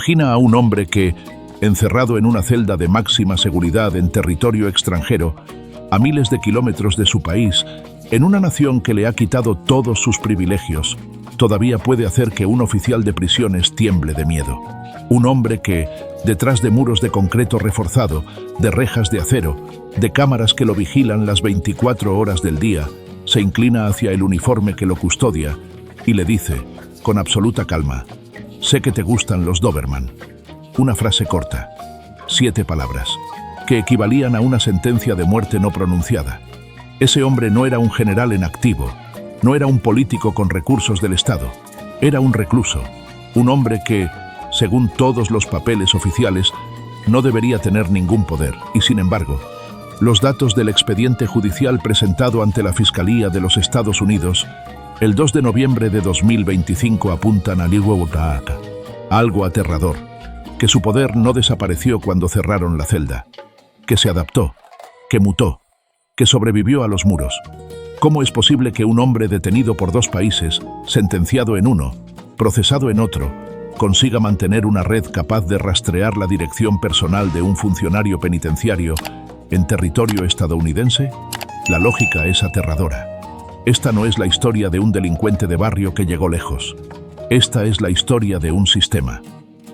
Imagina a un hombre que, encerrado en una celda de máxima seguridad en territorio extranjero, a miles de kilómetros de su país, en una nación que le ha quitado todos sus privilegios, todavía puede hacer que un oficial de prisiones tiemble de miedo. Un hombre que, detrás de muros de concreto reforzado, de rejas de acero, de cámaras que lo vigilan las 24 horas del día, se inclina hacia el uniforme que lo custodia y le dice, con absoluta calma: «Sé que te gustan los Doberman». Una frase corta, 7 palabras, que equivalían a una sentencia de muerte no pronunciada. Ese hombre no era un general en activo, no era un político con recursos del Estado, era un recluso, un hombre que, según todos los papeles oficiales, no debería tener ningún poder, y sin embargo, los datos del expediente judicial presentado ante la Fiscalía de los Estados Unidos el 2 de noviembre de 2025 apuntan a algo aterrador, que su poder no desapareció cuando cerraron la celda, que se adaptó, que mutó, que sobrevivió a los muros. ¿Cómo es posible que un hombre detenido por 2 países, sentenciado en uno, procesado en otro, consiga mantener una red capaz de rastrear la dirección personal de un funcionario penitenciario en territorio estadounidense? La lógica es aterradora. Esta no es la historia de un delincuente de barrio que llegó lejos. Esta es la historia de un sistema.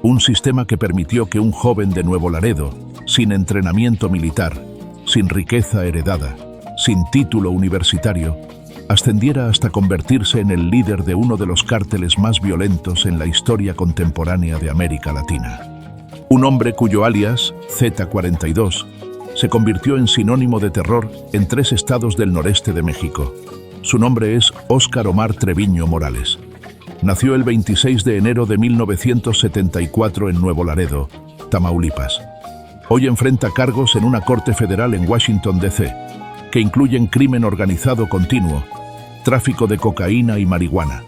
Un sistema que permitió que un joven de Nuevo Laredo, sin entrenamiento militar, sin riqueza heredada, sin título universitario, ascendiera hasta convertirse en el líder de uno de los cárteles más violentos en la historia contemporánea de América Latina. Un hombre cuyo alias, Z42, se convirtió en sinónimo de terror en 3 estados del noreste de México. Su nombre es Óscar Omar Treviño Morales. Nació el 26 de enero de 1974 en Nuevo Laredo, Tamaulipas. Hoy enfrenta cargos en una corte federal en Washington, D.C., que incluyen crimen organizado continuo, tráfico de cocaína y marihuana,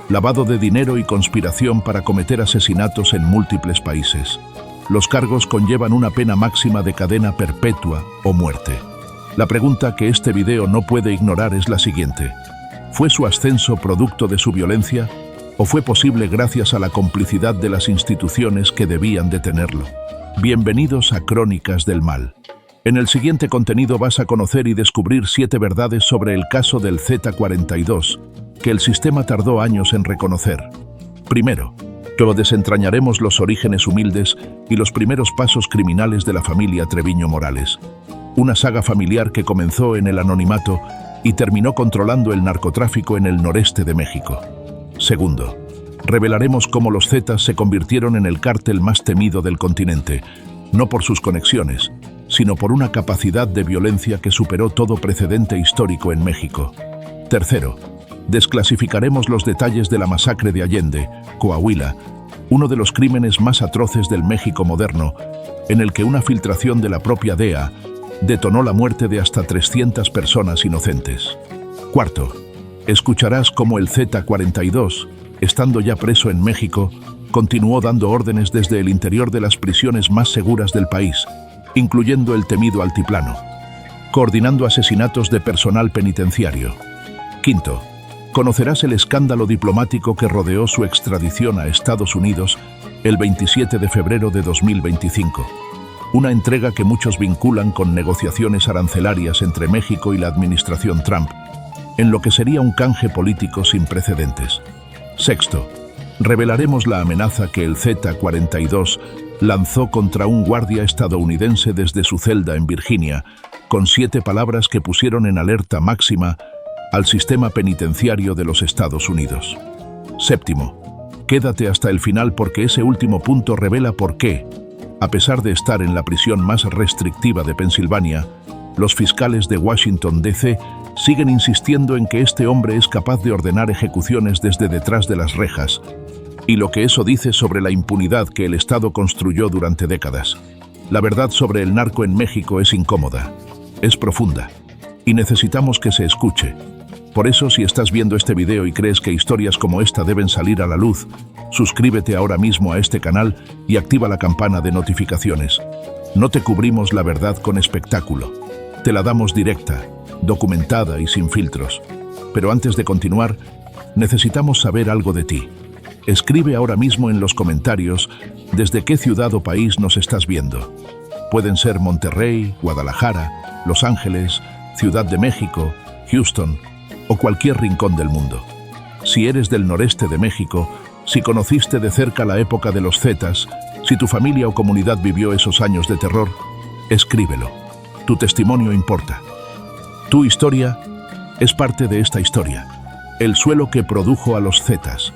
lavado de dinero y conspiración para cometer asesinatos en múltiples países. Los cargos conllevan una pena máxima de cadena perpetua o muerte. La pregunta que este video no puede ignorar es la siguiente: ¿fue su ascenso producto de su violencia o fue posible gracias a la complicidad de las instituciones que debían detenerlo? Bienvenidos a Crónicas del Mal. En el siguiente contenido vas a conocer y descubrir 7 verdades sobre el caso del Z42, que el sistema tardó años en reconocer. Primero, desentrañaremos los orígenes humildes y los primeros pasos criminales de la familia Treviño Morales. Una saga familiar que comenzó en el anonimato y terminó controlando el narcotráfico en el noreste de México. Segundo, revelaremos cómo los Zetas se convirtieron en el cártel más temido del continente, no por sus conexiones, sino por una capacidad de violencia que superó todo precedente histórico en México. Tercero, desclasificaremos los detalles de la masacre de Allende, Coahuila, uno de los crímenes más atroces del México moderno, en el que una filtración de la propia DEA detonó la muerte de hasta 300 personas inocentes. Cuarto, escucharás cómo el Z42, estando ya preso en México, continuó dando órdenes desde el interior de las prisiones más seguras del país, incluyendo el temido Altiplano, coordinando asesinatos de personal penitenciario. Quinto, conocerás el escándalo diplomático que rodeó su extradición a Estados Unidos el 27 de febrero de 2025, una entrega que muchos vinculan con negociaciones arancelarias entre México y la administración Trump, en lo que sería un canje político sin precedentes. Sexto, revelaremos la amenaza que el Z42 lanzó contra un guardia estadounidense desde su celda en Virginia, con 7 palabras que pusieron en alerta máxima al sistema penitenciario de los Estados Unidos. Séptimo, quédate hasta el final porque ese último punto revela por qué, a pesar de estar en la prisión más restrictiva de Pensilvania, los fiscales de Washington, D.C. siguen insistiendo en que este hombre es capaz de ordenar ejecuciones desde detrás de las rejas, y lo que eso dice sobre la impunidad que el Estado construyó durante décadas. La verdad sobre el narco en México es incómoda, es profunda, y necesitamos que se escuche. Por eso, si estás viendo este video y crees que historias como esta deben salir a la luz, suscríbete ahora mismo a este canal y activa la campana de notificaciones. No te cubrimos la verdad con espectáculo. Te la damos directa, documentada y sin filtros. Pero antes de continuar, necesitamos saber algo de ti. Escribe ahora mismo en los comentarios desde qué ciudad o país nos estás viendo. Pueden ser Monterrey, Guadalajara, Los Ángeles, Ciudad de México, Houston o cualquier rincón del mundo. Si eres del noreste de México, si conociste de cerca la época de los Zetas, si tu familia o comunidad vivió esos años de terror, escríbelo. Tu testimonio importa. Tu historia es parte de esta historia, el suelo que produjo a los Zetas.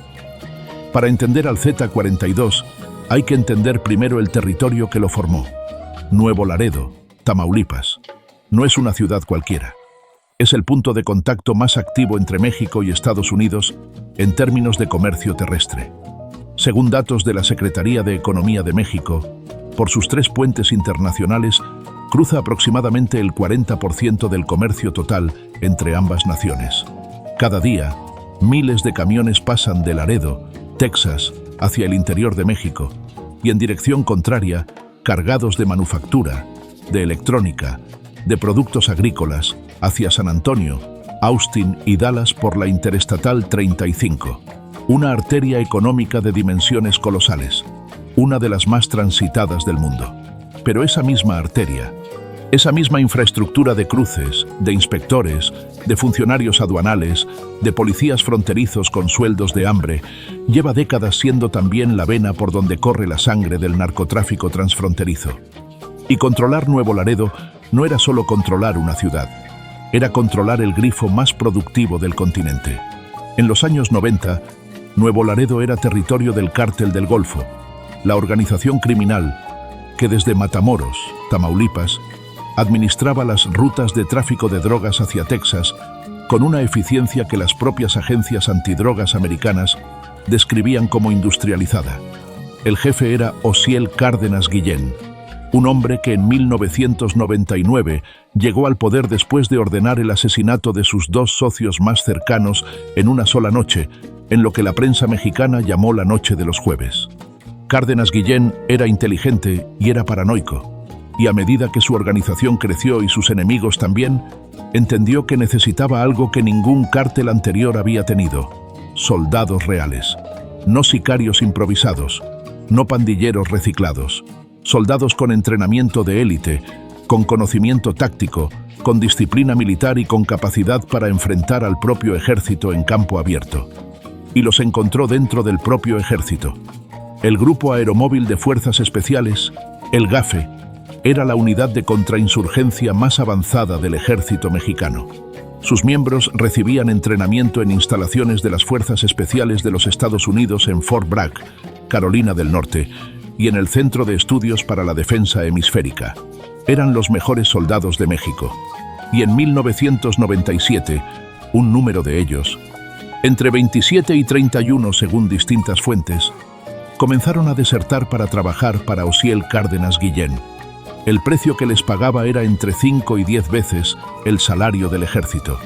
Para entender al Z42, hay que entender primero el territorio que lo formó. Nuevo Laredo, Tamaulipas. No es una ciudad cualquiera. Es el punto de contacto más activo entre México y Estados Unidos en términos de comercio terrestre. Según datos de la Secretaría de Economía de México, por sus 3 puentes internacionales, cruza aproximadamente el 40% del comercio total entre ambas naciones. Cada día, miles de camiones pasan de Laredo, Texas, hacia el interior de México, y en dirección contraria, cargados de manufactura, de electrónica, de productos agrícolas, hacia San Antonio, Austin y Dallas por la Interestatal 35, una arteria económica de dimensiones colosales, una de las más transitadas del mundo. Pero esa misma arteria, esa misma infraestructura de cruces, de inspectores, de funcionarios aduanales, de policías fronterizos con sueldos de hambre, lleva décadas siendo también la vena por donde corre la sangre del narcotráfico transfronterizo. Y controlar Nuevo Laredo no era solo controlar una ciudad, era controlar el grifo más productivo del continente. En los años 90, Nuevo Laredo era territorio del Cártel del Golfo, la organización criminal que desde Matamoros, Tamaulipas, administraba las rutas de tráfico de drogas hacia Texas con una eficiencia que las propias agencias antidrogas americanas describían como industrializada. El jefe era Osiel Cárdenas Guillén, un hombre que en 1999 llegó al poder después de ordenar el asesinato de sus 2 socios más cercanos en una sola noche, en lo que la prensa mexicana llamó la Noche de los Jueves. Cárdenas Guillén era inteligente y era paranoico, y a medida que su organización creció y sus enemigos también, entendió que necesitaba algo que ningún cártel anterior había tenido: soldados reales, no sicarios improvisados, no pandilleros reciclados, soldados con entrenamiento de élite, con conocimiento táctico, con disciplina militar y con capacidad para enfrentar al propio ejército en campo abierto. Y los encontró dentro del propio ejército. El Grupo Aeromóvil de Fuerzas Especiales, el GAFE, era la unidad de contrainsurgencia más avanzada del ejército mexicano. Sus miembros recibían entrenamiento en instalaciones de las Fuerzas Especiales de los Estados Unidos en Fort Bragg, Carolina del Norte, y en el Centro de Estudios para la Defensa Hemisférica. Eran los mejores soldados de México. Y en 1997, un número de ellos, entre 27 y 31 según distintas fuentes, comenzaron a desertar para trabajar para Osiel Cárdenas Guillén. El precio que les pagaba era entre 5 y 10 veces el salario del ejército.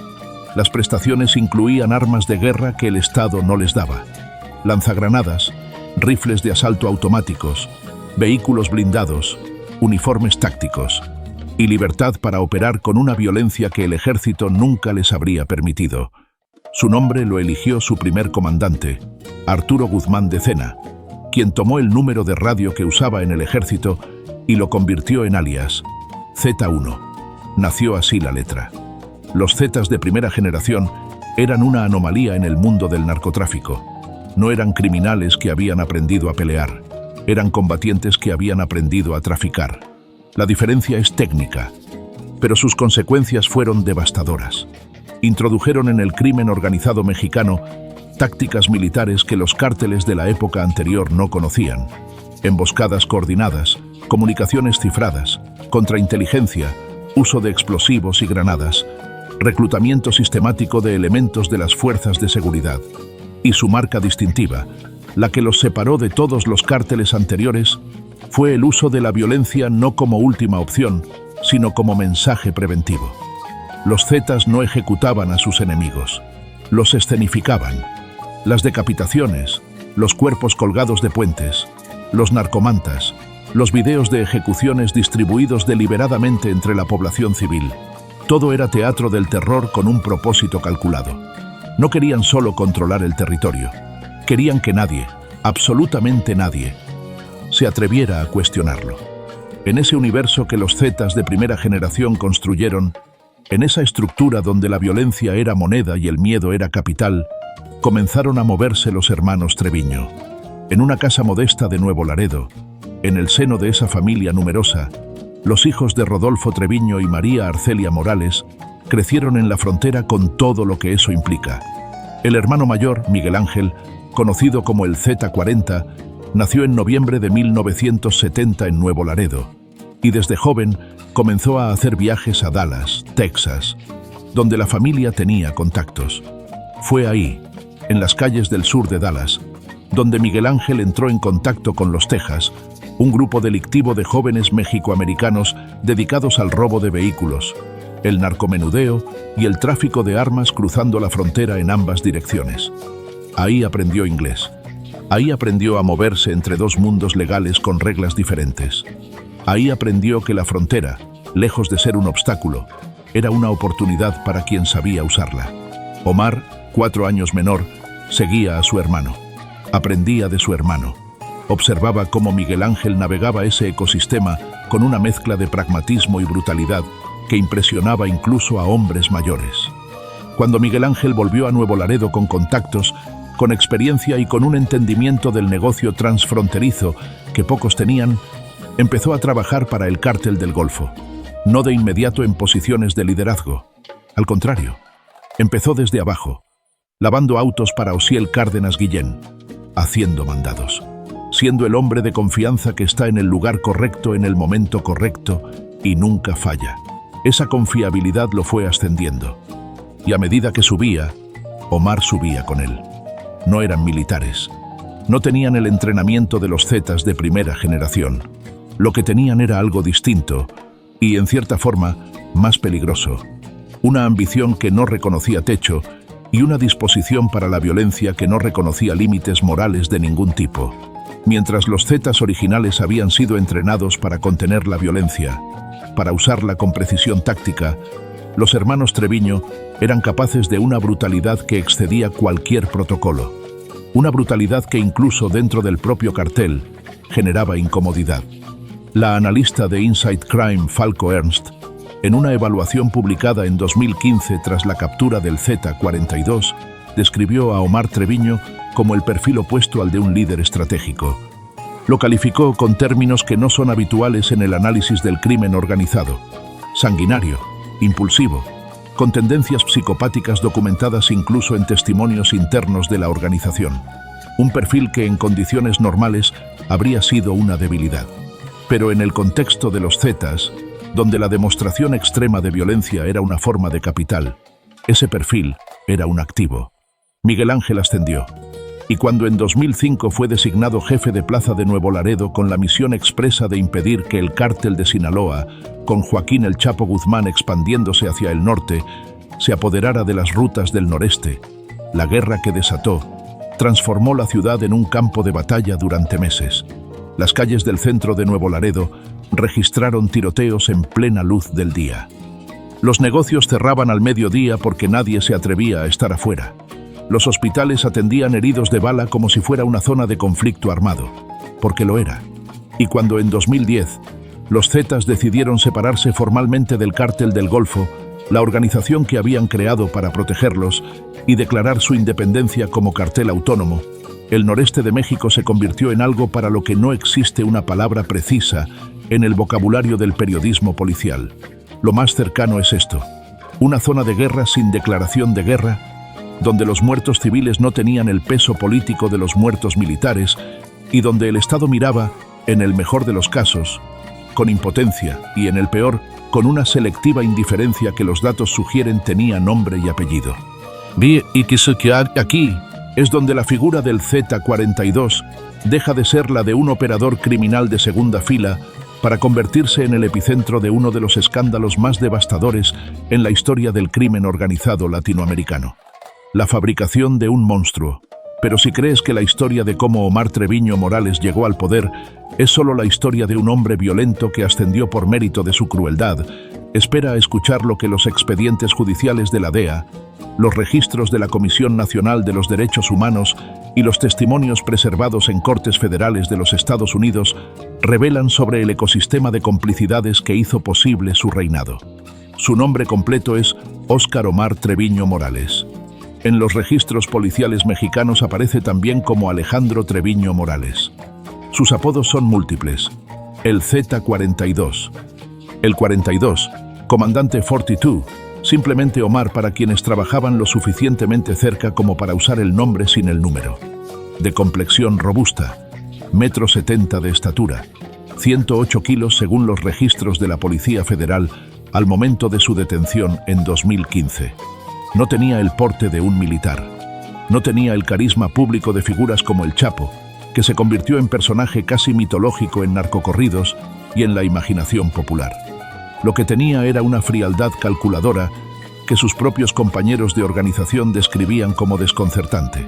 Las prestaciones incluían armas de guerra que el Estado no les daba: lanzagranadas, rifles de asalto automáticos, vehículos blindados, uniformes tácticos y libertad para operar con una violencia que el ejército nunca les habría permitido. Su nombre lo eligió su primer comandante, Arturo Guzmán de Cena, quien tomó el número de radio que usaba en el ejército y lo convirtió en alias Z1. Nació así la letra. Los Zetas de primera generación eran una anomalía en el mundo del narcotráfico. No eran criminales que habían aprendido a pelear, eran combatientes que habían aprendido a traficar. La diferencia es técnica, pero sus consecuencias fueron devastadoras. Introdujeron en el crimen organizado mexicano tácticas militares que los cárteles de la época anterior no conocían: emboscadas coordinadas, comunicaciones cifradas, contrainteligencia, uso de explosivos y granadas, reclutamiento sistemático de elementos de las fuerzas de seguridad. Y su marca distintiva, la que los separó de todos los cárteles anteriores, fue el uso de la violencia no como última opción, sino como mensaje preventivo. Los Zetas no ejecutaban a sus enemigos, los escenificaban. Las decapitaciones, los cuerpos colgados de puentes, los narcomantas, los videos de ejecuciones distribuidos deliberadamente entre la población civil. Todo era teatro del terror con un propósito calculado. No querían solo controlar el territorio, Querían que nadie, absolutamente nadie, se atreviera a cuestionarlo. En ese universo que los Zetas de primera generación construyeron, en esa estructura donde la violencia era moneda y el miedo era capital, comenzaron a moverse los hermanos Treviño. En una casa modesta de Nuevo Laredo, en el seno de esa familia numerosa, los hijos de Rodolfo Treviño y María Arcelia Morales crecieron en la frontera con todo lo que eso implica. El hermano mayor, Miguel Ángel, conocido como el Z40, nació en noviembre de 1970 en Nuevo Laredo y desde joven comenzó a hacer viajes a Dallas, Texas, donde la familia tenía contactos. Fue ahí, en las calles del sur de Dallas, donde Miguel Ángel entró en contacto con los Tejas, un grupo delictivo de jóvenes mexicoamericanos dedicados al robo de vehículos, el narcomenudeo y el tráfico de armas cruzando la frontera en ambas direcciones. Ahí aprendió inglés. Ahí aprendió a moverse entre dos mundos legales con reglas diferentes. Ahí aprendió que la frontera, lejos de ser un obstáculo, era una oportunidad para quien sabía usarla. Omar, 4 años menor, seguía a su hermano. Aprendía de su hermano. Observaba cómo Miguel Ángel navegaba ese ecosistema con una mezcla de pragmatismo y brutalidad que impresionaba incluso a hombres mayores. Cuando Miguel Ángel volvió a Nuevo Laredo con contactos, con experiencia y con un entendimiento del negocio transfronterizo que pocos tenían, empezó a trabajar para el Cártel del Golfo, no de inmediato en posiciones de liderazgo. Al contrario, empezó desde abajo, lavando autos para Osiel Cárdenas Guillén, haciendo mandados, siendo el hombre de confianza que está en el lugar correcto en el momento correcto y nunca falla. Esa confiabilidad lo fue ascendiendo, y a medida que subía, Omar subía con él. No eran militares, no tenían el entrenamiento de los Zetas de primera generación. Lo que tenían era algo distinto y, en cierta forma, más peligroso. Una ambición que no reconocía techo y una disposición para la violencia que no reconocía límites morales de ningún tipo. Mientras los Zetas originales habían sido entrenados para contener la violencia, para usarla con precisión táctica, los hermanos Treviño eran capaces de una brutalidad que excedía cualquier protocolo. Una brutalidad que incluso dentro del propio cartel generaba incomodidad. La analista de Inside Crime Falco Ernst, en una evaluación publicada en 2015 tras la captura del Z42, describió a Omar Treviño como el perfil opuesto al de un líder estratégico. Lo calificó con términos que no son habituales en el análisis del crimen organizado: sanguinario, impulsivo, con tendencias psicopáticas documentadas incluso en testimonios internos de la organización. Un perfil que en condiciones normales habría sido una debilidad. Pero en el contexto de los Zetas, donde la demostración extrema de violencia era una forma de capital, ese perfil era un activo. Miguel Ángel ascendió, y cuando en 2005 fue designado jefe de plaza de Nuevo Laredo con la misión expresa de impedir que el cártel de Sinaloa, con Joaquín El Chapo Guzmán expandiéndose hacia el norte, se apoderara de las rutas del noreste, la guerra que desató transformó la ciudad en un campo de batalla durante meses. Las calles del centro de Nuevo Laredo registraron tiroteos en plena luz del día. Los negocios cerraban al mediodía porque nadie se atrevía a estar afuera. Los hospitales atendían heridos de bala como si fuera una zona de conflicto armado, porque lo era. Y cuando en 2010 los Zetas decidieron separarse formalmente del Cártel del Golfo, la organización que habían creado para protegerlos, y declarar su independencia como cartel autónomo, el noreste de México se convirtió en algo para lo que no existe una palabra precisa en el vocabulario del periodismo policial. Lo más cercano es esto: una zona de guerra sin declaración de guerra, donde los muertos civiles no tenían el peso político de los muertos militares y donde el Estado miraba, en el mejor de los casos, con impotencia y, en el peor, con una selectiva indiferencia que los datos sugieren tenía nombre y apellido. Y que se queda aquí es donde la figura del Z42 deja de ser la de un operador criminal de segunda fila para convertirse en el epicentro de uno de los escándalos más devastadores en la historia del crimen organizado latinoamericano. La fabricación de un monstruo. Pero si crees que la historia de cómo Omar Treviño Morales llegó al poder es solo la historia de un hombre violento que ascendió por mérito de su crueldad, espera a escuchar lo que los expedientes judiciales de la DEA, los registros de la Comisión Nacional de los Derechos Humanos y los testimonios preservados en cortes federales de los Estados Unidos revelan sobre el ecosistema de complicidades que hizo posible su reinado. Su nombre completo es Óscar Omar Treviño Morales. En los registros policiales mexicanos aparece también como Alejandro Treviño Morales. Sus apodos son múltiples. El Z-42, el 42, Comandante 42, simplemente Omar para quienes trabajaban lo suficientemente cerca como para usar el nombre sin el número. De complexión robusta, 1,70 m de estatura, 108 kilos según los registros de la Policía Federal al momento de su detención en 2015. No tenía el porte de un militar. No tenía el carisma público de figuras como el Chapo, que se convirtió en personaje casi mitológico en narcocorridos y en la imaginación popular. Lo que tenía era una frialdad calculadora que sus propios compañeros de organización describían como desconcertante.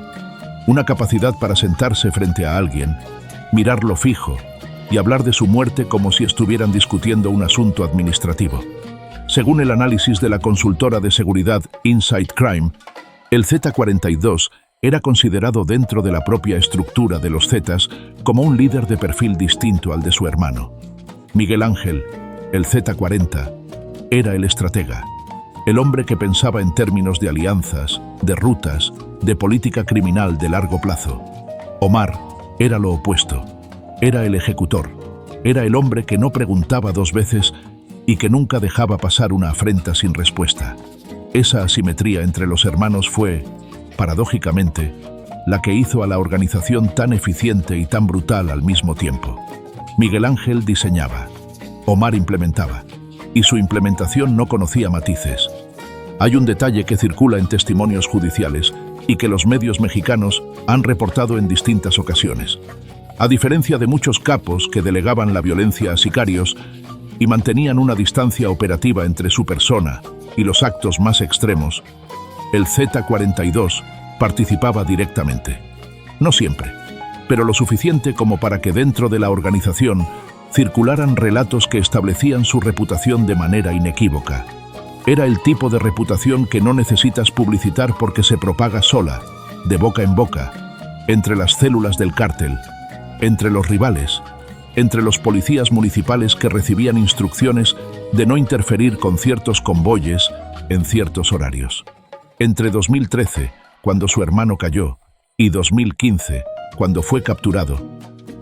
Una capacidad para sentarse frente a alguien, mirarlo fijo y hablar de su muerte como si estuvieran discutiendo un asunto administrativo. Según el análisis de la consultora de seguridad Insight Crime, el Z-42 era considerado dentro de la propia estructura de los Zetas como un líder de perfil distinto al de su hermano. Miguel Ángel, el Z-40, era el estratega, el hombre que pensaba en términos de alianzas, de rutas, de política criminal de largo plazo. Omar era lo opuesto, era el ejecutor, era el hombre que no preguntaba dos veces y que nunca dejaba pasar una afrenta sin respuesta. Esa asimetría entre los hermanos fue, paradójicamente, la que hizo a la organización tan eficiente y tan brutal al mismo tiempo. Miguel Ángel diseñaba, Omar implementaba, y su implementación no conocía matices. Hay un detalle que circula en testimonios judiciales y que los medios mexicanos han reportado en distintas ocasiones. A diferencia de muchos capos que delegaban la violencia a sicarios y mantenían una distancia operativa entre su persona y los actos más extremos, el Z-42 participaba directamente. No siempre, pero lo suficiente como para que dentro de la organización circularan relatos que establecían su reputación de manera inequívoca. Era el tipo de reputación que no necesitas publicitar porque se propaga sola, de boca en boca, entre las células del cártel, entre los rivales, entre los policías municipales que recibían instrucciones de no interferir con ciertos convoyes en ciertos horarios. Entre 2013, cuando su hermano cayó, y 2015, cuando fue capturado,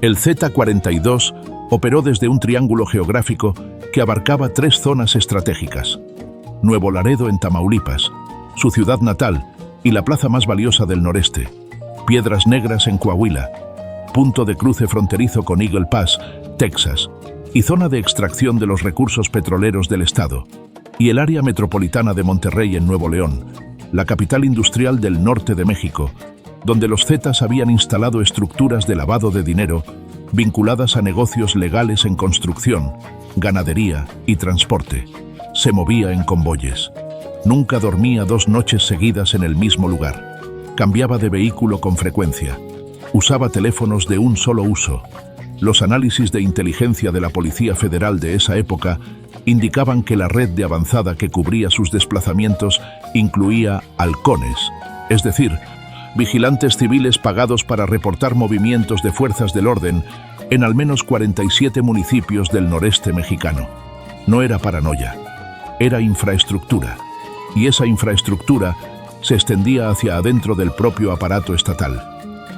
el Z-42 operó desde un triángulo geográfico que abarcaba 3 zonas estratégicas: Nuevo Laredo en Tamaulipas, su ciudad natal y la plaza más valiosa del noreste; Piedras Negras en Coahuila, punto de cruce fronterizo con Eagle Pass, Texas, y zona de extracción de los recursos petroleros del estado; y el área metropolitana de Monterrey en Nuevo León, la capital industrial del norte de México, donde los Zetas habían instalado estructuras de lavado de dinero vinculadas a negocios legales en construcción, ganadería y transporte. Se movía en convoyes. Nunca dormía 2 noches seguidas en el mismo lugar. Cambiaba de vehículo con frecuencia. Usaba teléfonos de un solo uso. Los análisis de inteligencia de la Policía Federal de esa época indicaban que la red de avanzada que cubría sus desplazamientos incluía halcones, es decir, vigilantes civiles pagados para reportar movimientos de fuerzas del orden en al menos 47 municipios del noreste mexicano. No era paranoia, era infraestructura, y esa infraestructura se extendía hacia adentro del propio aparato estatal.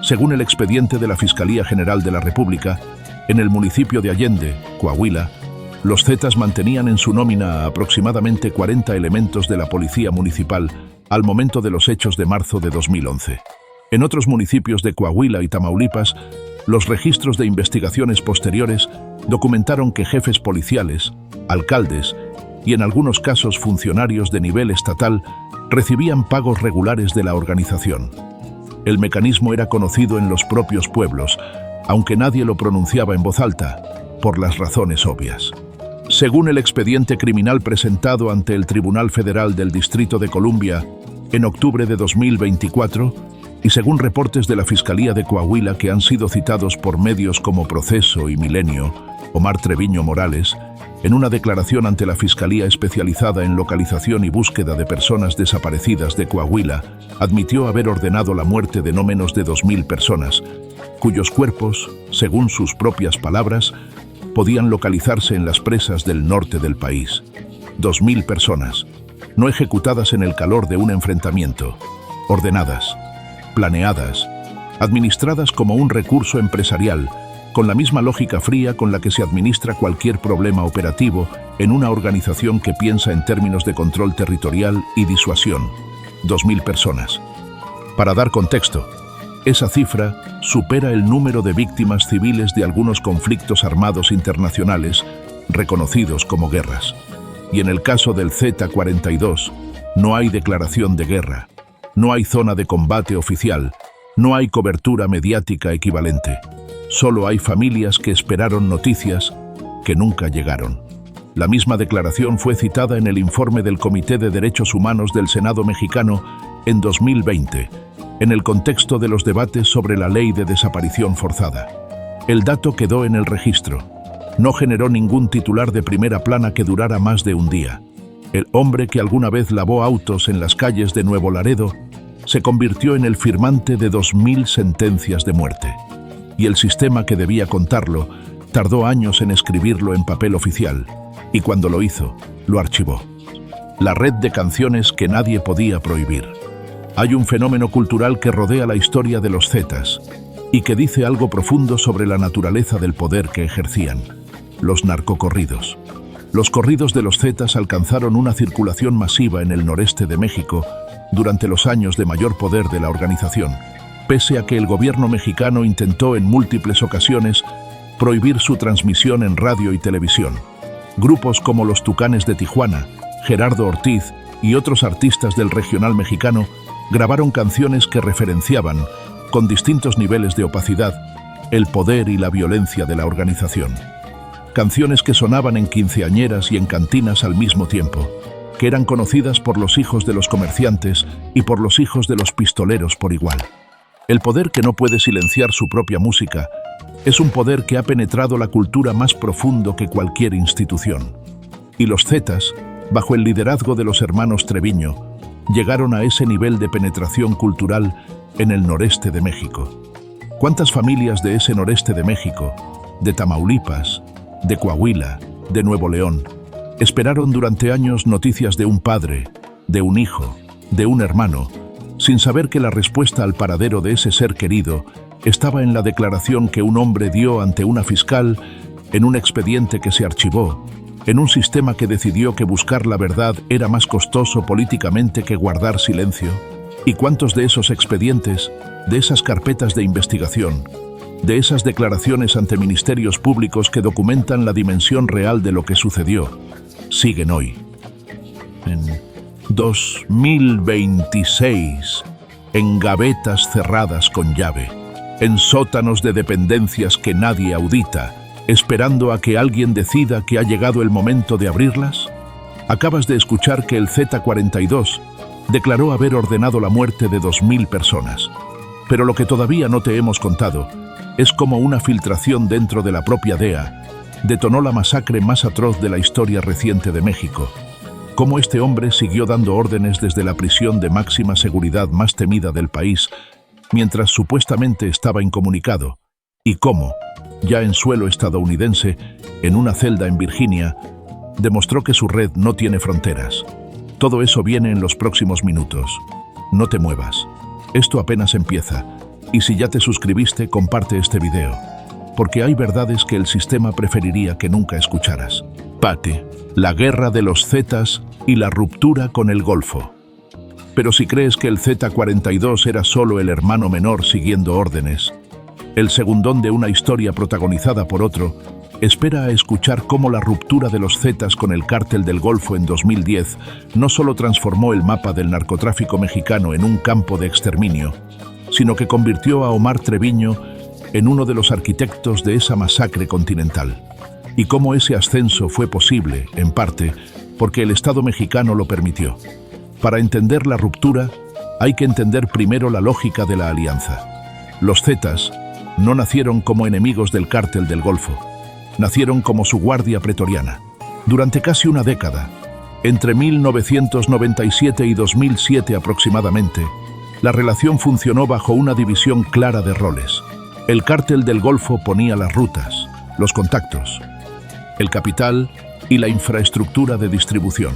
Según el expediente de la Fiscalía General de la República, en el municipio de Allende, Coahuila, los Zetas mantenían en su nómina a aproximadamente 40 elementos de la Policía Municipal al momento de los hechos de marzo de 2011. En otros municipios de Coahuila y Tamaulipas, los registros de investigaciones posteriores documentaron que jefes policiales, alcaldes y en algunos casos funcionarios de nivel estatal recibían pagos regulares de la organización. El mecanismo era conocido en los propios pueblos, aunque nadie lo pronunciaba en voz alta, por las razones obvias. Según el expediente criminal presentado ante el Tribunal Federal del Distrito de Columbia en octubre de 2024, y según reportes de la Fiscalía de Coahuila que han sido citados por medios como Proceso y Milenio, Omar Treviño Morales En una declaración ante la Fiscalía Especializada en Localización y Búsqueda de Personas Desaparecidas de Coahuila, admitió haber ordenado la muerte de no menos de 2.000 personas, cuyos cuerpos, según sus propias palabras, podían localizarse en las presas del norte del país. 2.000 personas, no ejecutadas en el calor de un enfrentamiento, ordenadas, planeadas, administradas como un recurso empresarial, con la misma lógica fría con la que se administra cualquier problema operativo en una organización que piensa en términos de control territorial y disuasión. 2.000 personas. Para dar contexto, esa cifra supera el número de víctimas civiles de algunos conflictos armados internacionales reconocidos como guerras. Y en el caso del Z-42, no hay declaración de guerra, no hay zona de combate oficial, no hay cobertura mediática equivalente. Solo hay familias que esperaron noticias que nunca llegaron. La misma declaración fue citada en el informe del Comité de Derechos Humanos del Senado mexicano en 2020, en el contexto de los debates sobre la ley de desaparición forzada. El dato quedó en el registro. No generó ningún titular de primera plana que durara más de un día. El hombre que alguna vez lavó autos en las calles de Nuevo Laredo se convirtió en el firmante de 2.000 sentencias de muerte. Y el sistema que debía contarlo tardó años en escribirlo en papel oficial, y cuando lo hizo, lo archivó. La red de canciones que nadie podía prohibir. Hay un fenómeno cultural que rodea la historia de los Zetas y que dice algo profundo sobre la naturaleza del poder que ejercían: los narcocorridos. Los corridos de los Zetas alcanzaron una circulación masiva en el noreste de México durante los años de mayor poder de la organización, pese a que el gobierno mexicano intentó en múltiples ocasiones prohibir su transmisión en radio y televisión. Grupos como los Tucanes de Tijuana, Gerardo Ortiz y otros artistas del regional mexicano grabaron canciones que referenciaban, con distintos niveles de opacidad, el poder y la violencia de la organización. Canciones que sonaban en quinceañeras y en cantinas al mismo tiempo, que eran conocidas por los hijos de los comerciantes y por los hijos de los pistoleros por igual. El poder que no puede silenciar su propia música es un poder que ha penetrado la cultura más profundo que cualquier institución. Y los Zetas, bajo el liderazgo de los hermanos Treviño, llegaron a ese nivel de penetración cultural en el noreste de México. ¿Cuántas familias de ese noreste de México, de Tamaulipas, de Coahuila, de Nuevo León, esperaron durante años noticias de un padre, de un hijo, de un hermano, sin saber que la respuesta al paradero de ese ser querido estaba en la declaración que un hombre dio ante una fiscal, en un expediente que se archivó, en un sistema que decidió que buscar la verdad era más costoso políticamente que guardar silencio? ¿Y cuántos de esos expedientes, de esas carpetas de investigación, de esas declaraciones ante ministerios públicos que documentan la dimensión real de lo que sucedió, siguen hoy? En 2026, en gavetas cerradas con llave, en sótanos de dependencias que nadie audita, esperando a que alguien decida que ha llegado el momento de abrirlas? Acabas de escuchar que el Z-42 declaró haber ordenado la muerte de 2.000 personas. Pero lo que todavía no te hemos contado es cómo una filtración dentro de la propia DEA detonó la masacre más atroz de la historia reciente de México. Cómo este hombre siguió dando órdenes desde la prisión de máxima seguridad más temida del país, mientras supuestamente estaba incomunicado, y cómo, ya en suelo estadounidense, en una celda en Virginia, demostró que su red no tiene fronteras. Todo eso viene en los próximos minutos. No te muevas. Esto apenas empieza. Y si ya te suscribiste, comparte este video, porque hay verdades que el sistema preferiría que nunca escucharas. Pate, la guerra de los Zetas y la ruptura con el Golfo. Pero si crees que el Z-42 era solo el hermano menor siguiendo órdenes, el segundón de una historia protagonizada por otro, espera a escuchar cómo la ruptura de los Zetas con el Cártel del Golfo en 2010 no solo transformó el mapa del narcotráfico mexicano en un campo de exterminio, sino que convirtió a Omar Treviño en uno de los arquitectos de esa masacre continental. Y cómo ese ascenso fue posible, en parte, porque el Estado mexicano lo permitió. Para entender la ruptura, hay que entender primero la lógica de la alianza. Los Zetas no nacieron como enemigos del Cártel del Golfo, nacieron como su guardia pretoriana. Durante casi una década, entre 1997 y 2007 aproximadamente, la relación funcionó bajo una división clara de roles. El Cártel del Golfo ponía las rutas, los contactos, el capital y la infraestructura de distribución.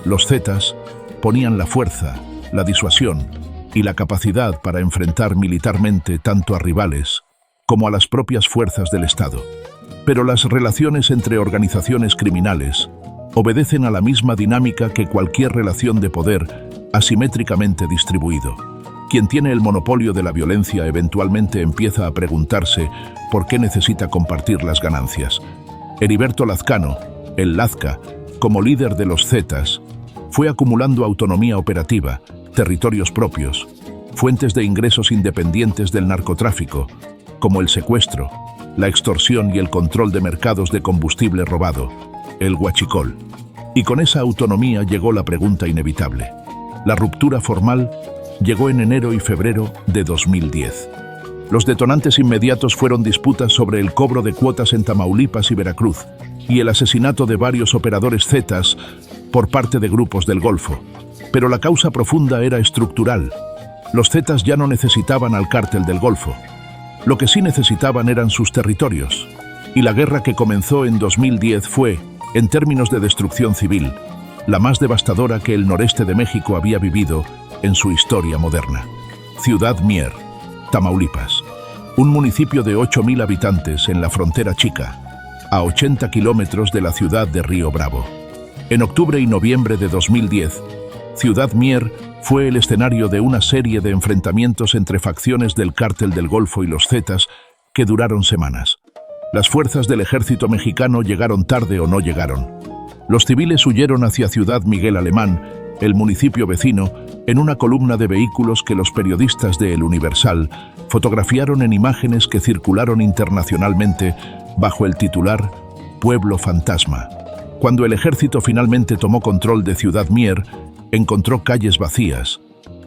Los Zetas ponían la fuerza, la disuasión y la capacidad para enfrentar militarmente tanto a rivales como a las propias fuerzas del Estado. Pero las relaciones entre organizaciones criminales obedecen a la misma dinámica que cualquier relación de poder asimétricamente distribuido. Quien tiene el monopolio de la violencia eventualmente empieza a preguntarse por qué necesita compartir las ganancias. Heriberto Lazcano, el Lazca, como líder de los Zetas, fue acumulando autonomía operativa, territorios propios, fuentes de ingresos independientes del narcotráfico, como el secuestro, la extorsión y el control de mercados de combustible robado, el huachicol. Y con esa autonomía llegó la pregunta inevitable. La ruptura formal llegó en enero y febrero de 2010. Los detonantes inmediatos fueron disputas sobre el cobro de cuotas en Tamaulipas y Veracruz y el asesinato de varios operadores Zetas por parte de grupos del Golfo. Pero la causa profunda era estructural. Los Zetas ya no necesitaban al Cártel del Golfo. Lo que sí necesitaban eran sus territorios. Y la guerra que comenzó en 2010 fue, en términos de destrucción civil, la más devastadora que el noreste de México había vivido en su historia moderna. Ciudad Mier, Tamaulipas, un municipio de 8.000 habitantes en la frontera chica, a 80 kilómetros de la ciudad de Río Bravo. En octubre y noviembre de 2010, Ciudad Mier fue el escenario de una serie de enfrentamientos entre facciones del Cártel del Golfo y los Zetas que duraron semanas. Las fuerzas del ejército mexicano llegaron tarde o no llegaron. Los civiles huyeron hacia Ciudad Miguel Alemán, el municipio vecino, en una columna de vehículos que los periodistas de El Universal fotografiaron en imágenes que circularon internacionalmente bajo el titular Pueblo Fantasma. Cuando el ejército finalmente tomó control de Ciudad Mier, encontró calles vacías,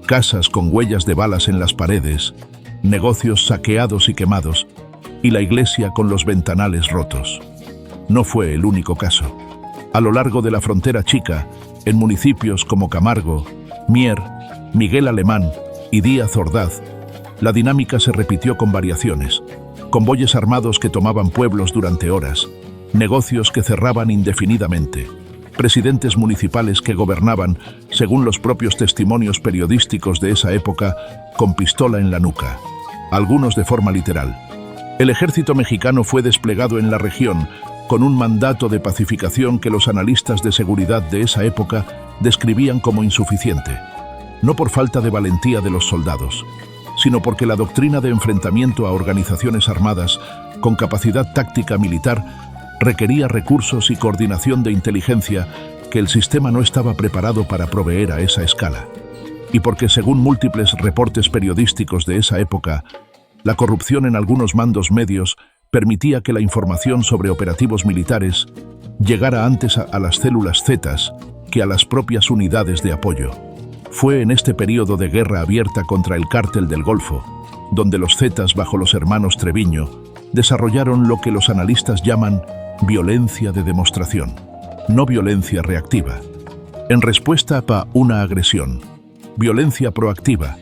casas con huellas de balas en las paredes, negocios saqueados y quemados, y la iglesia con los ventanales rotos. No fue el único caso. A lo largo de la frontera chica, en municipios como Camargo, Mier, Miguel Alemán y Díaz Ordaz, la dinámica se repitió con variaciones: convoyes armados que tomaban pueblos durante horas, negocios que cerraban indefinidamente, presidentes municipales que gobernaban, según los propios testimonios periodísticos de esa época, con pistola en la nuca, algunos de forma literal. El ejército mexicano fue desplegado en la región con un mandato de pacificación que los analistas de seguridad de esa época describían como insuficiente, no por falta de valentía de los soldados, sino porque la doctrina de enfrentamiento a organizaciones armadas con capacidad táctica militar requería recursos y coordinación de inteligencia que el sistema no estaba preparado para proveer a esa escala. Y porque, según múltiples reportes periodísticos de esa época, la corrupción en algunos mandos medios permitía que la información sobre operativos militares llegara antes a las células Zetas que a las propias unidades de apoyo. Fue en este periodo de guerra abierta contra el Cártel del Golfo, donde los Zetas, bajo los hermanos Treviño, desarrollaron lo que los analistas llaman violencia de demostración, no violencia reactiva. En respuesta a una agresión, violencia proactiva,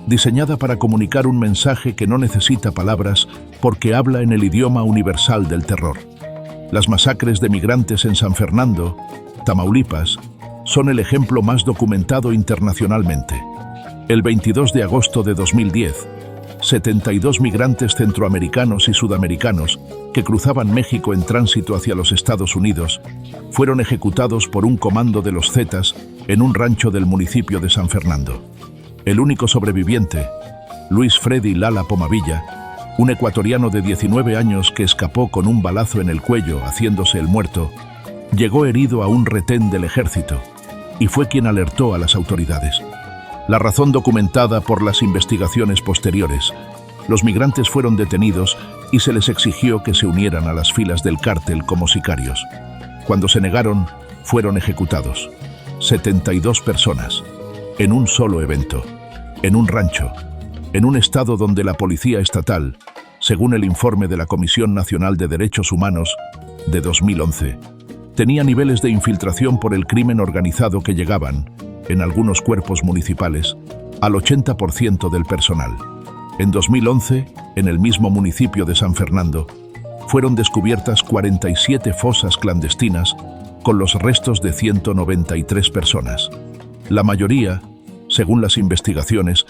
diseñada para comunicar un mensaje que no necesita palabras porque habla en el idioma universal del terror. Las masacres de migrantes en San Fernando, Tamaulipas, son el ejemplo más documentado internacionalmente. El 22 de agosto de 2010, 72 migrantes centroamericanos y sudamericanos que cruzaban México en tránsito hacia los Estados Unidos fueron ejecutados por un comando de los Zetas en un rancho del municipio de San Fernando. El único sobreviviente, Luis Freddy Lala Pomavilla, un ecuatoriano de 19 años que escapó con un balazo en el cuello haciéndose el muerto, llegó herido a un retén del ejército y fue quien alertó a las autoridades. La razón documentada por las investigaciones posteriores: los migrantes fueron detenidos y se les exigió que se unieran a las filas del cártel como sicarios. Cuando se negaron, fueron ejecutados. 72 personas, en un solo evento, en un rancho, en un estado donde la policía estatal, según el informe de la Comisión Nacional de Derechos Humanos de 2011, tenía niveles de infiltración por el crimen organizado que llegaban, en algunos cuerpos municipales, al 80% del personal. En 2011, en el mismo municipio de San Fernando, fueron descubiertas 47 fosas clandestinas con los restos de 193 personas. La mayoría, según las investigaciones,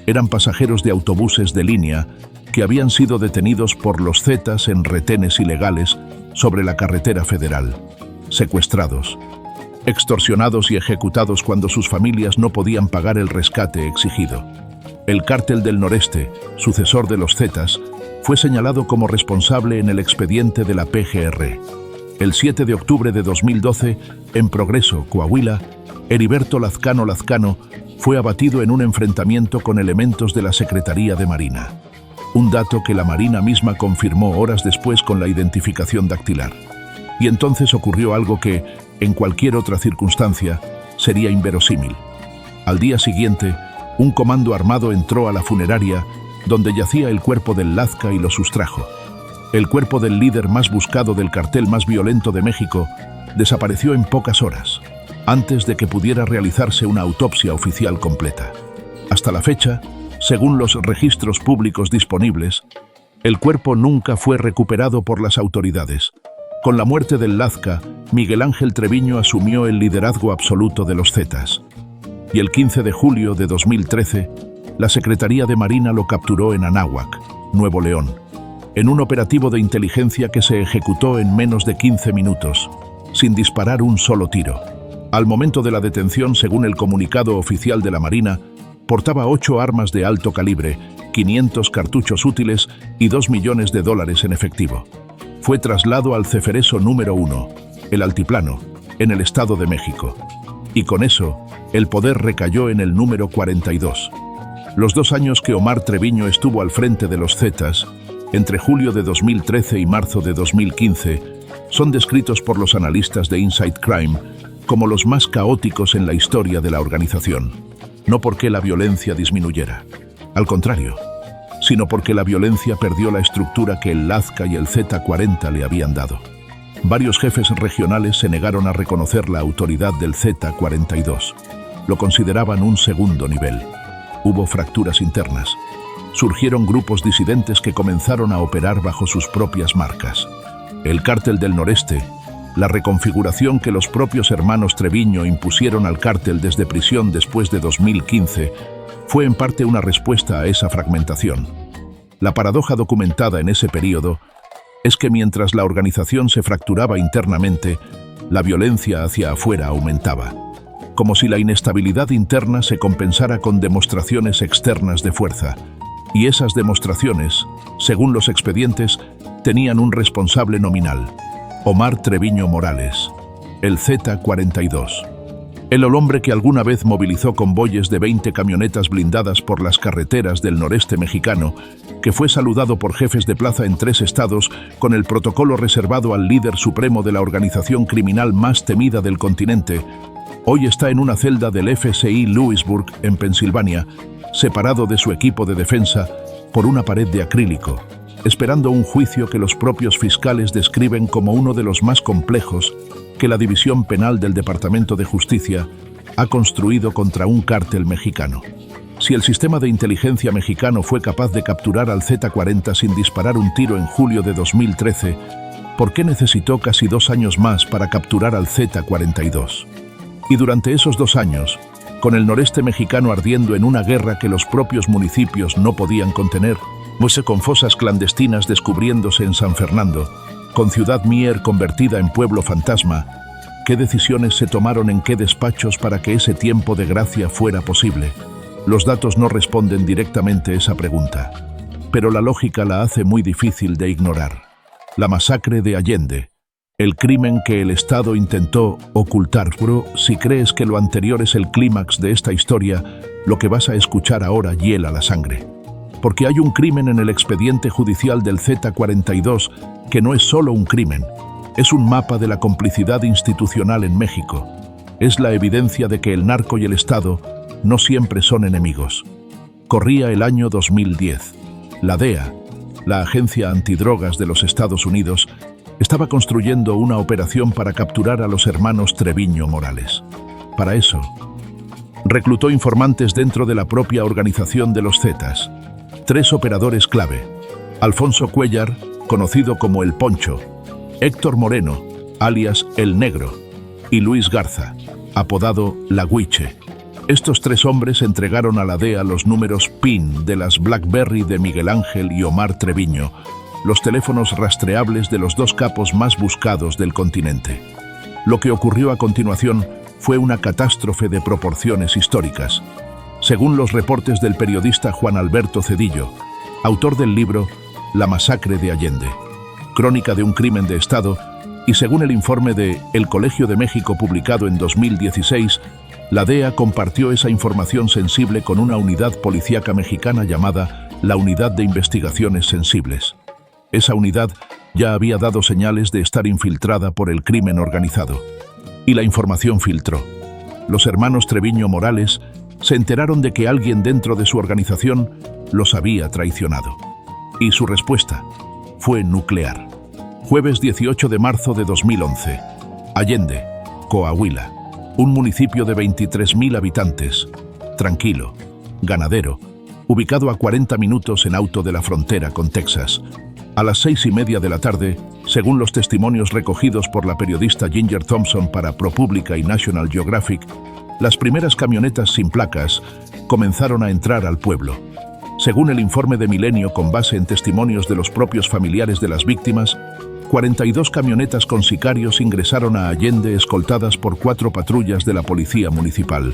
eran pasajeros de autobuses de línea que habían sido detenidos por los Zetas en retenes ilegales sobre la carretera federal, secuestrados, extorsionados y ejecutados cuando sus familias no podían pagar el rescate exigido. El Cártel del Noreste, sucesor de los Zetas, fue señalado como responsable en el expediente de la PGR. El 7 de octubre de 2012, en Progreso, Coahuila, Heriberto Lazcano fue abatido en un enfrentamiento con elementos de la Secretaría de Marina. Un dato que la Marina misma confirmó horas después con la identificación dactilar. Y entonces ocurrió algo que, en cualquier otra circunstancia, sería inverosímil. Al día siguiente, un comando armado entró a la funeraria donde yacía el cuerpo del Lazca y lo sustrajo. El cuerpo del líder más buscado del cartel más violento de México desapareció en pocas horas, antes de que pudiera realizarse una autopsia oficial completa. Hasta la fecha, según los registros públicos disponibles, el cuerpo nunca fue recuperado por las autoridades. Con la muerte del Lazca, Miguel Ángel Treviño asumió el liderazgo absoluto de los Zetas. Y el 15 de julio de 2013, la Secretaría de Marina lo capturó en Anáhuac, Nuevo León, en un operativo de inteligencia que se ejecutó en menos de 15 minutos, sin disparar un solo tiro. Al momento de la detención, según el comunicado oficial de la Marina, portaba 8 armas de alto calibre, 500 cartuchos útiles y $2 millones en efectivo. Fue trasladado al Ceferezo número 1, el Altiplano, en el Estado de México. Y con eso, el poder recayó en el número 42. Los 2 años que Omar Treviño estuvo al frente de los Zetas, entre julio de 2013 y marzo de 2015, son descritos por los analistas de Inside Crime como los más caóticos en la historia de la organización. No porque la violencia disminuyera, al contrario, sino porque la violencia perdió la estructura que el Lazca y el Z-40 le habían dado. Varios jefes regionales se negaron a reconocer la autoridad del Z-42. Lo consideraban un segundo nivel. Hubo fracturas internas. Surgieron grupos disidentes que comenzaron a operar bajo sus propias marcas. El Cártel del Noreste, la reconfiguración que los propios hermanos Treviño impusieron al cártel desde prisión después de 2015, fue en parte una respuesta a esa fragmentación. La paradoja documentada en ese periodo es que mientras la organización se fracturaba internamente, la violencia hacia afuera aumentaba, como si la inestabilidad interna se compensara con demostraciones externas de fuerza, y esas demostraciones, según los expedientes, tenían un responsable nominal: Omar Treviño Morales, el Z-42. El hombre que alguna vez movilizó convoyes de 20 camionetas blindadas por las carreteras del noreste mexicano, que fue saludado por jefes de plaza en 3 estados con el protocolo reservado al líder supremo de la organización criminal más temida del continente, hoy está en una celda del FCI Lewisburg, en Pensilvania, separado de su equipo de defensa por una pared de acrílico, esperando un juicio que los propios fiscales describen como uno de los más complejos que la División Penal del Departamento de Justicia ha construido contra un cártel mexicano. Si el sistema de inteligencia mexicano fue capaz de capturar al Z-40 sin disparar un tiro en julio de 2013, ¿por qué necesitó casi 2 años más para capturar al Z-42? Y durante esos 2 años, con el noreste mexicano ardiendo en una guerra que los propios municipios no podían contener, con fosas clandestinas descubriéndose en San Fernando, con Ciudad Mier convertida en pueblo fantasma, ¿qué decisiones se tomaron en qué despachos para que ese tiempo de gracia fuera posible? Los datos no responden directamente esa pregunta, pero la lógica la hace muy difícil de ignorar. La masacre de Allende, el crimen que el Estado intentó ocultar. Pero si crees que lo anterior es el clímax de esta historia, lo que vas a escuchar ahora hiela la sangre. Porque hay un crimen en el expediente judicial del Z-42 que no es solo un crimen, es un mapa de la complicidad institucional en México. Es la evidencia de que el narco y el Estado no siempre son enemigos. Corría el año 2010. La DEA, la Agencia Antidrogas de los Estados Unidos, estaba construyendo una operación para capturar a los hermanos Treviño Morales. Para eso, reclutó informantes dentro de la propia organización de los Zetas. 3 operadores clave: Alfonso Cuéllar, conocido como El Poncho; Héctor Moreno, alias El Negro; y Luis Garza, apodado La Guiche. Estos 3 hombres entregaron a la DEA los números PIN de las BlackBerry de Miguel Ángel y Omar Treviño, los teléfonos rastreables de los 2 capos más buscados del continente. Lo que ocurrió a continuación fue una catástrofe de proporciones históricas. Según los reportes del periodista Juan Alberto Cedillo, autor del libro La masacre de Allende, crónica de un crimen de Estado, y según el informe de El Colegio de México publicado en 2016, la DEA compartió esa información sensible con una unidad policíaca mexicana llamada la Unidad de Investigaciones Sensibles. Esa unidad ya había dado señales de estar infiltrada por el crimen organizado. Y la información filtró. Los hermanos Treviño Morales se enteraron de que alguien dentro de su organización los había traicionado. Y su respuesta fue nuclear. Jueves 18 de marzo de 2011. Allende, Coahuila. Un municipio de 23.000 habitantes. Tranquilo, ganadero, ubicado a 40 minutos en auto de la frontera con Texas. A las 6:30 de la tarde, según los testimonios recogidos por la periodista Ginger Thompson para ProPublica y National Geographic, las primeras camionetas sin placas comenzaron a entrar al pueblo. Según el informe de Milenio con base en testimonios de los propios familiares de las víctimas, 42 camionetas con sicarios ingresaron a Allende escoltadas por 4 patrullas de la policía municipal.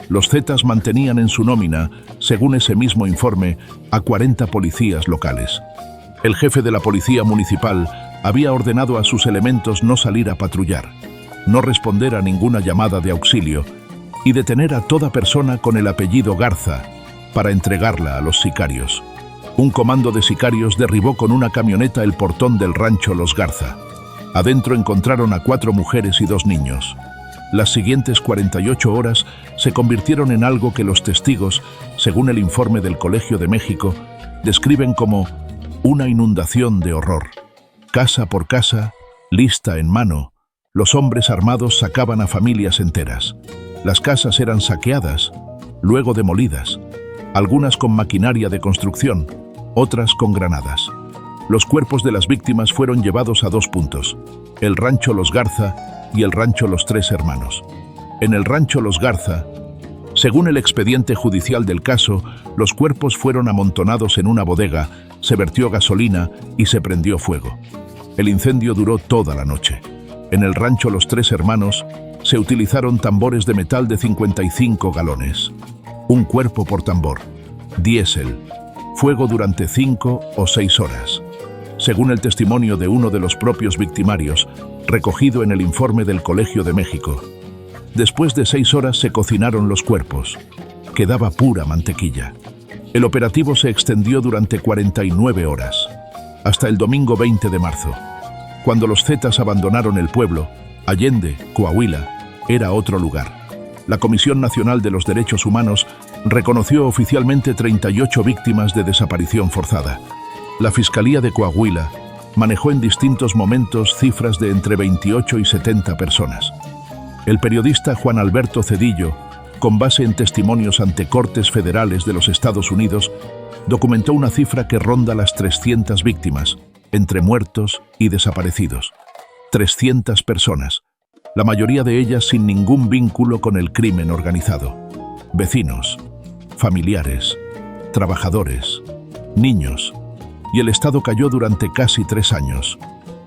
Los Zetas mantenían en su nómina, según ese mismo informe, a 40 policías locales. El jefe de la policía municipal había ordenado a sus elementos no salir a patrullar, no responder a ninguna llamada de auxilio y detener a toda persona con el apellido Garza para entregarla a los sicarios. Un comando de sicarios derribó con una camioneta el portón del rancho Los Garza. Adentro encontraron a 4 mujeres y 2 niños. Las siguientes 48 horas se convirtieron en algo que los testigos, según el informe del Colegio de México, describen como una inundación de horror. Casa por casa, lista en mano, los hombres armados sacaban a familias enteras. Las casas eran saqueadas, luego demolidas, algunas con maquinaria de construcción, otras con granadas. Los cuerpos de las víctimas fueron llevados a 2 puntos, el rancho Los Garza y el rancho Los Tres Hermanos. En el rancho Los Garza, según el expediente judicial del caso, los cuerpos fueron amontonados en una bodega, se vertió gasolina y se prendió fuego. El incendio duró toda la noche. En el rancho Los Tres Hermanos se utilizaron tambores de metal de 55 galones. Un cuerpo por tambor. Diésel. Fuego durante 5 o 6 horas. Según el testimonio de uno de los propios victimarios, recogido en el informe del Colegio de México. Después de 6 horas se cocinaron los cuerpos. Quedaba pura mantequilla. El operativo se extendió durante 49 horas, hasta el domingo 20 de marzo. Cuando los Zetas abandonaron el pueblo, Allende, Coahuila, era otro lugar. La Comisión Nacional de los Derechos Humanos reconoció oficialmente 38 víctimas de desaparición forzada. La Fiscalía de Coahuila manejó en distintos momentos cifras de entre 28 y 70 personas. El periodista Juan Alberto Cedillo, con base en testimonios ante cortes federales de los Estados Unidos, documentó una cifra que ronda las 300 víctimas, entre muertos y desaparecidos. 300 personas, la mayoría de ellas sin ningún vínculo con el crimen organizado. Vecinos, familiares, trabajadores, niños, y el Estado cayó durante casi 3 años.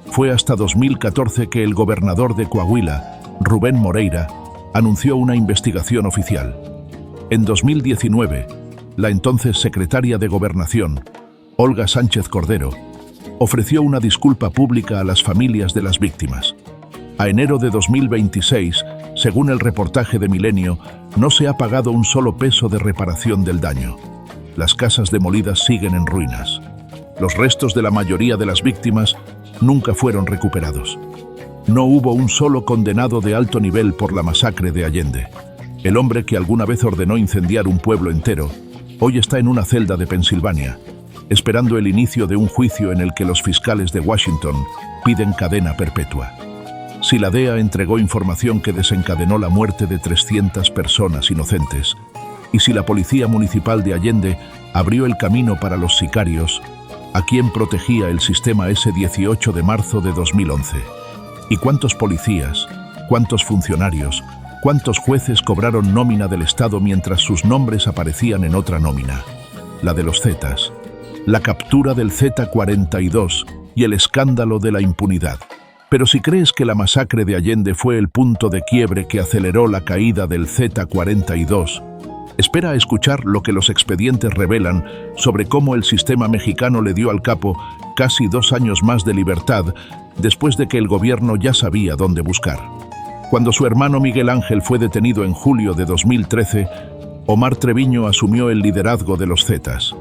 Fue hasta 2014 que el gobernador de Coahuila, Rubén Moreira, anunció una investigación oficial. En 2019, la entonces secretaria de Gobernación, Olga Sánchez Cordero, ofreció una disculpa pública a las familias de las víctimas. A enero de 2026, según el reportaje de Milenio, no se ha pagado un solo peso de reparación del daño. Las casas demolidas siguen en ruinas. Los restos de la mayoría de las víctimas nunca fueron recuperados. No hubo un solo condenado de alto nivel por la masacre de Allende. El hombre que alguna vez ordenó incendiar un pueblo entero, hoy está en una celda de Pensilvania, esperando el inicio de un juicio en el que los fiscales de Washington piden cadena perpetua. Si la DEA entregó información que desencadenó la muerte de 300 personas inocentes, y si la Policía Municipal de Allende abrió el camino para los sicarios, ¿a quién protegía el sistema ese 18 de marzo de 2011? ¿Y cuántos policías, cuántos funcionarios, cuántos jueces cobraron nómina del Estado mientras sus nombres aparecían en otra nómina? La de los Zetas, la captura del Z-42 y el escándalo de la impunidad. Pero si crees que la masacre de Allende fue el punto de quiebre que aceleró la caída del Z-42, espera a escuchar lo que los expedientes revelan sobre cómo el sistema mexicano le dio al capo casi 2 años más de libertad después de que el gobierno ya sabía dónde buscar. Cuando su hermano Miguel Ángel fue detenido en julio de 2013, Omar Treviño asumió el liderazgo de los Zetas.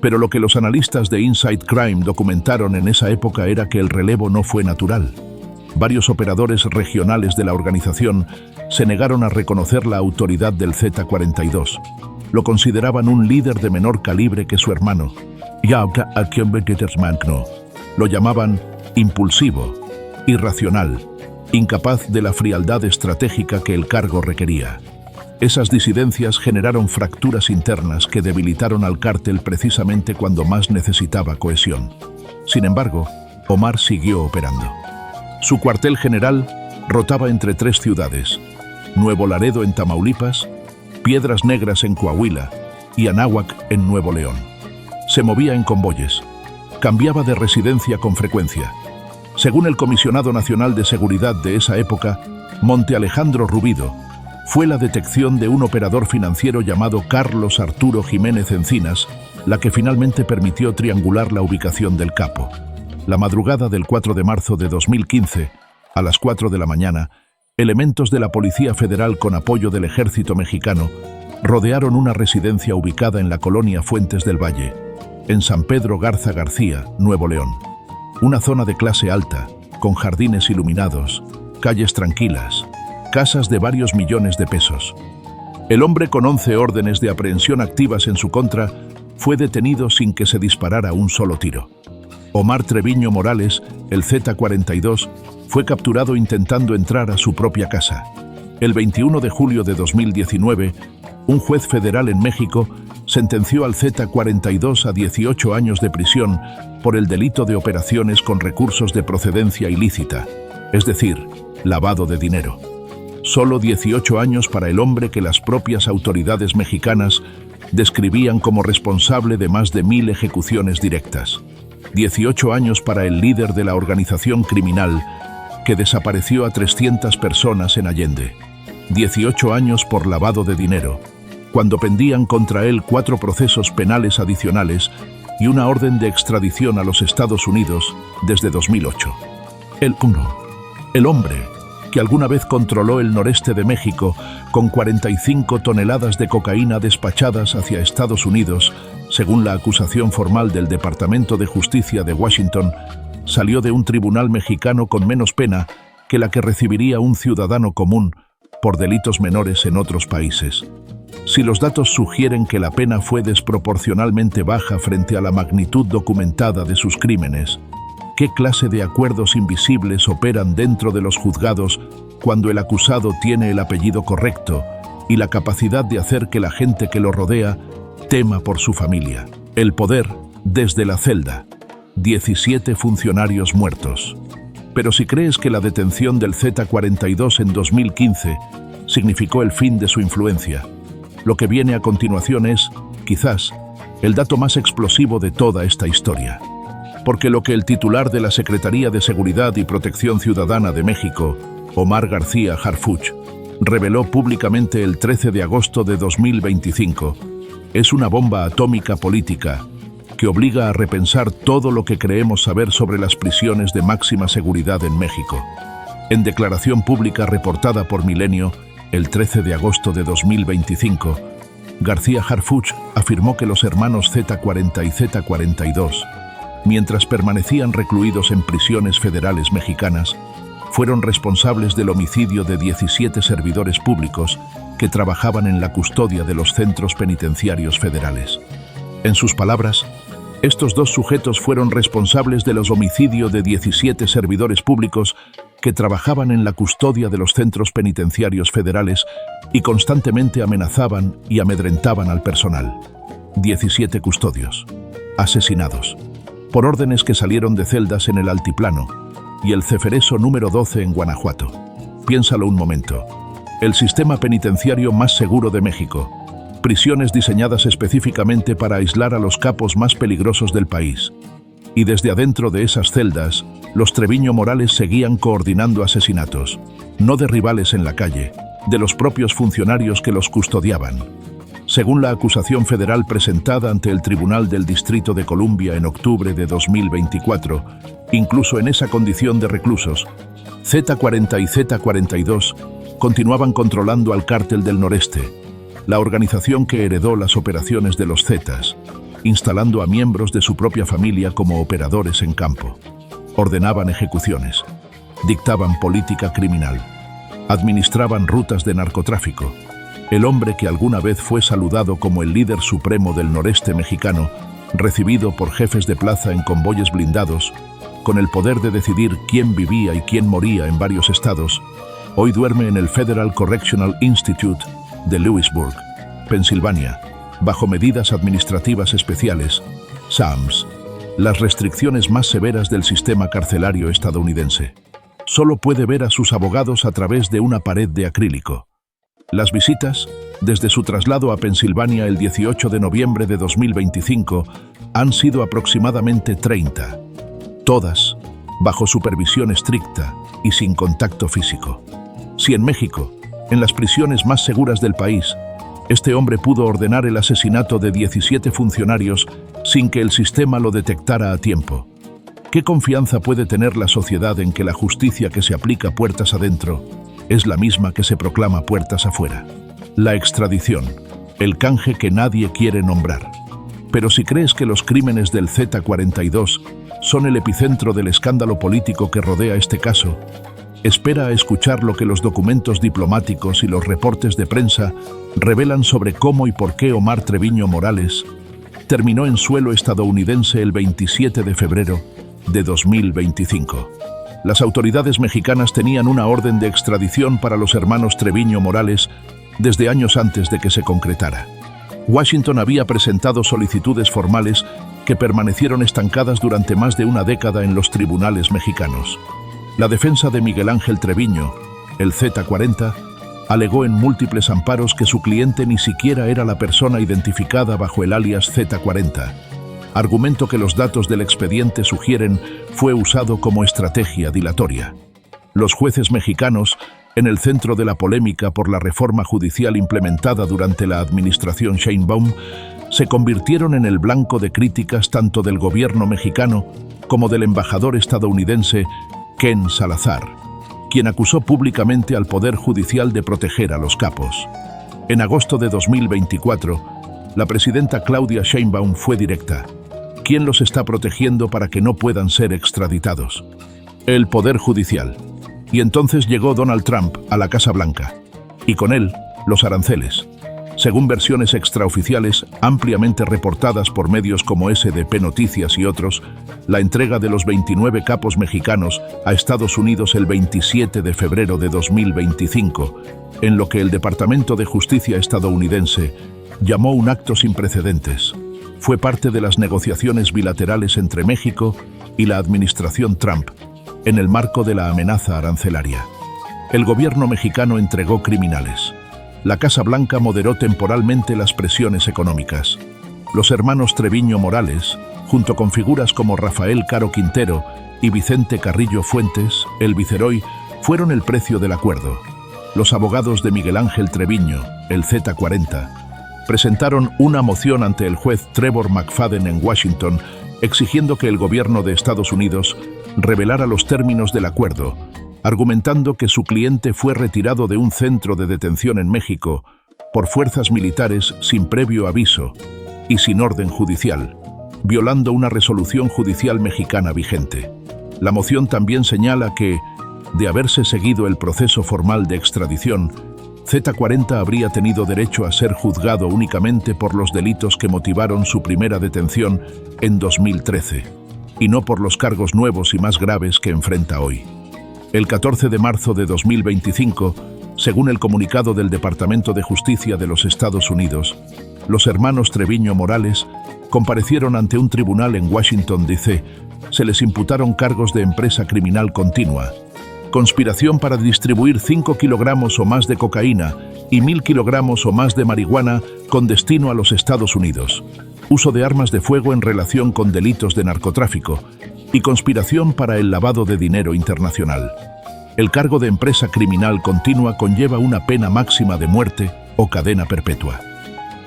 Pero lo que los analistas de Inside Crime documentaron en esa época era que el relevo no fue natural. Varios operadores regionales de la organización se negaron a reconocer la autoridad del Z-42. Lo consideraban un líder de menor calibre que su hermano. Lo llamaban impulsivo, irracional, incapaz de la frialdad estratégica que el cargo requería. Esas disidencias generaron fracturas internas que debilitaron al cártel precisamente cuando más necesitaba cohesión. Sin embargo, Omar siguió operando. Su cuartel general rotaba entre 3 ciudades: Nuevo Laredo en Tamaulipas, Piedras Negras en Coahuila y Anáhuac en Nuevo León. Se movía en convoyes, cambiaba de residencia con frecuencia. Según el Comisionado Nacional de Seguridad de esa época, Monte Alejandro Rubido, fue la detección de un operador financiero llamado Carlos Arturo Jiménez Encinas la que finalmente permitió triangular la ubicación del capo. La madrugada del 4 de marzo de 2015, a las 4 de la mañana, elementos de la Policía Federal con apoyo del Ejército Mexicano rodearon una residencia ubicada en la colonia Fuentes del Valle, en San Pedro Garza García, Nuevo León. Una zona de clase alta, con jardines iluminados, calles tranquilas, casas de varios millones de pesos. El hombre, con 11 órdenes de aprehensión activas en su contra, fue detenido sin que se disparara un solo tiro. Omar Treviño Morales, el Z-42, fue capturado intentando entrar a su propia casa. El 21 de julio de 2019, un juez federal en México sentenció al Z-42 a 18 años de prisión por el delito de operaciones con recursos de procedencia ilícita, es decir, lavado de dinero. Solo 18 años para el hombre que las propias autoridades mexicanas describían como responsable de más de 1000 ejecuciones directas. 18 años para el líder de la organización criminal que desapareció a 300 personas en Allende. 18 años por lavado de dinero, cuando pendían contra él 4 procesos penales adicionales y una orden de extradición a los Estados Unidos desde 2008. El hombre que alguna vez controló el noreste de México con 45 toneladas de cocaína despachadas hacia Estados Unidos, según la acusación formal del Departamento de Justicia de Washington, salió de un tribunal mexicano con menos pena que la que recibiría un ciudadano común por delitos menores en otros países. Si los datos sugieren que la pena fue desproporcionalmente baja frente a la magnitud documentada de sus crímenes, ¿qué clase de acuerdos invisibles operan dentro de los juzgados cuando el acusado tiene el apellido correcto y la capacidad de hacer que la gente que lo rodea tema por su familia? El poder desde la celda. 17 funcionarios muertos. Pero si crees que la detención del Z-42 en 2015 significó el fin de su influencia, lo que viene a continuación es, quizás, el dato más explosivo de toda esta historia. Porque lo que el titular de la Secretaría de Seguridad y Protección Ciudadana de México, Omar García Harfuch, reveló públicamente el 13 de agosto de 2025, es una bomba atómica política que obliga a repensar todo lo que creemos saber sobre las prisiones de máxima seguridad en México. En declaración pública reportada por Milenio, el 13 de agosto de 2025, García Harfuch afirmó que los hermanos Z40 y Z42, mientras permanecían recluidos en prisiones federales mexicanas, fueron responsables del homicidio de 17 servidores públicos que trabajaban en la custodia de los centros penitenciarios federales. En sus palabras, Estos dos sujetos fueron responsables de los homicidios de 17 servidores públicos que trabajaban en la custodia de los centros penitenciarios federales y constantemente amenazaban y amedrentaban al personal. 17 custodios, asesinados, por órdenes que salieron de celdas en el Altiplano y el Ceferezo número 12 en Guanajuato. Piénsalo un momento. El sistema penitenciario más seguro de México. Prisiones diseñadas específicamente para aislar a los capos más peligrosos del país. Y desde adentro de esas celdas, los Treviño Morales seguían coordinando asesinatos, no de rivales en la calle, de los propios funcionarios que los custodiaban. Según la acusación federal presentada ante el Tribunal del Distrito de Columbia en octubre de 2024, incluso en esa condición de reclusos, Z40 y Z42 continuaban controlando al Cártel del Noreste, la organización que heredó las operaciones de los Zetas, instalando a miembros de su propia familia como operadores en campo. Ordenaban ejecuciones, dictaban política criminal, administraban rutas de narcotráfico. El hombre que alguna vez fue saludado como el líder supremo del noreste mexicano, recibido por jefes de plaza en convoyes blindados, con el poder de decidir quién vivía y quién moría en varios estados, hoy duerme en el Federal Correctional Institute de Lewisburg, Pensilvania, bajo medidas administrativas especiales, SAMS, las restricciones más severas del sistema carcelario estadounidense. Solo puede ver a sus abogados a través de una pared de acrílico. Las visitas, desde su traslado a Pensilvania el 18 de noviembre de 2025, han sido aproximadamente 30. Todas bajo supervisión estricta y sin contacto físico. Si en México, en las prisiones más seguras del país, este hombre pudo ordenar el asesinato de 17 funcionarios sin que el sistema lo detectara a tiempo, ¿qué confianza puede tener la sociedad en que la justicia que se aplica puertas adentro es la misma que se proclama puertas afuera? La extradición, el canje que nadie quiere nombrar. Pero si crees que los crímenes del Z42 son el epicentro del escándalo político que rodea este caso, espera a escuchar lo que los documentos diplomáticos y los reportes de prensa revelan sobre cómo y por qué Omar Treviño Morales terminó en suelo estadounidense el 27 de febrero de 2025. Las autoridades mexicanas tenían una orden de extradición para los hermanos Treviño Morales desde años antes de que se concretara. Washington había presentado solicitudes formales que permanecieron estancadas durante más de una década en los tribunales mexicanos. La defensa de Miguel Ángel Treviño, el Z40, alegó en múltiples amparos que su cliente ni siquiera era la persona identificada bajo el alias Z40, argumento que los datos del expediente sugieren fue usado como estrategia dilatoria. Los jueces mexicanos, en el centro de la polémica por la reforma judicial implementada durante la administración Sheinbaum, se convirtieron en el blanco de críticas tanto del gobierno mexicano como del embajador estadounidense Ken Salazar, quien acusó públicamente al Poder Judicial de proteger a los capos. En agosto de 2024, la presidenta Claudia Sheinbaum fue directa. ¿Quién los está protegiendo para que no puedan ser extraditados? El Poder Judicial. Y entonces llegó Donald Trump a la Casa Blanca, y con él, los aranceles. Según versiones extraoficiales ampliamente reportadas por medios como SDP Noticias y otros, la entrega de los 29 capos mexicanos a Estados Unidos el 27 de febrero de 2025, en lo que el Departamento de Justicia estadounidense llamó un acto sin precedentes, fue parte de las negociaciones bilaterales entre México y la administración Trump, en el marco de la amenaza arancelaria. El gobierno mexicano entregó criminales. La Casa Blanca moderó temporalmente las presiones económicas. Los hermanos Treviño Morales, junto con figuras como Rafael Caro Quintero y Vicente Carrillo Fuentes, el viceroy, fueron el precio del acuerdo. Los abogados de Miguel Ángel Treviño, el Z40, presentaron una moción ante el juez Trevor McFadden en Washington, exigiendo que el gobierno de Estados Unidos revelara los términos del acuerdo, argumentando que su cliente fue retirado de un centro de detención en México por fuerzas militares sin previo aviso y sin orden judicial, violando una resolución judicial mexicana vigente. La moción también señala que, de haberse seguido el proceso formal de extradición, Z40 habría tenido derecho a ser juzgado únicamente por los delitos que motivaron su primera detención en 2013, y no por los cargos nuevos y más graves que enfrenta hoy. El 14 de marzo de 2025, según el comunicado del Departamento de Justicia de los Estados Unidos, los hermanos Treviño Morales comparecieron ante un tribunal en Washington, D.C. Se les imputaron cargos de empresa criminal continua, conspiración para distribuir 5 kilogramos o más de cocaína y 1.000 kilogramos o más de marihuana con destino a los Estados Unidos, uso de armas de fuego en relación con delitos de narcotráfico y conspiración para el lavado de dinero internacional. El cargo de empresa criminal continua conlleva una pena máxima de muerte o cadena perpetua.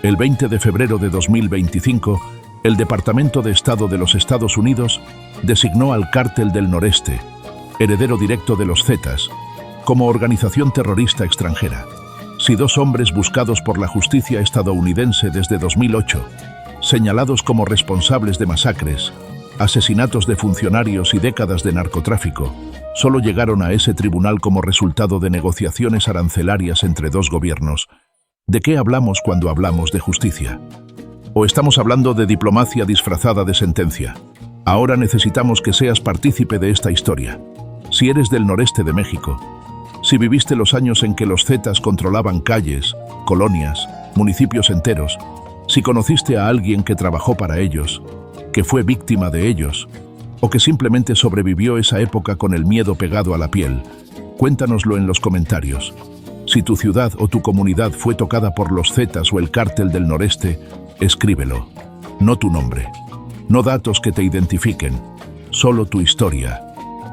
El 20 de febrero de 2025, el Departamento de Estado de los Estados Unidos designó al Cártel del Noreste, heredero directo de los Zetas, como organización terrorista extranjera. Si dos hombres buscados por la justicia estadounidense desde 2008, señalados como responsables de masacres, asesinatos de funcionarios y décadas de narcotráfico, solo llegaron a ese tribunal como resultado de negociaciones arancelarias entre dos gobiernos, ¿de qué hablamos cuando hablamos de justicia? ¿O estamos hablando de diplomacia disfrazada de sentencia? Ahora necesitamos que seas partícipe de esta historia. Si eres del noreste de México, si viviste los años en que los Zetas controlaban calles, colonias, municipios enteros, si conociste a alguien que trabajó para ellos, que fue víctima de ellos, o que simplemente sobrevivió esa época con el miedo pegado a la piel, cuéntanoslo en los comentarios. Si tu ciudad o tu comunidad fue tocada por los Zetas o el Cártel del Noreste, escríbelo. No tu nombre, no datos que te identifiquen, solo tu historia.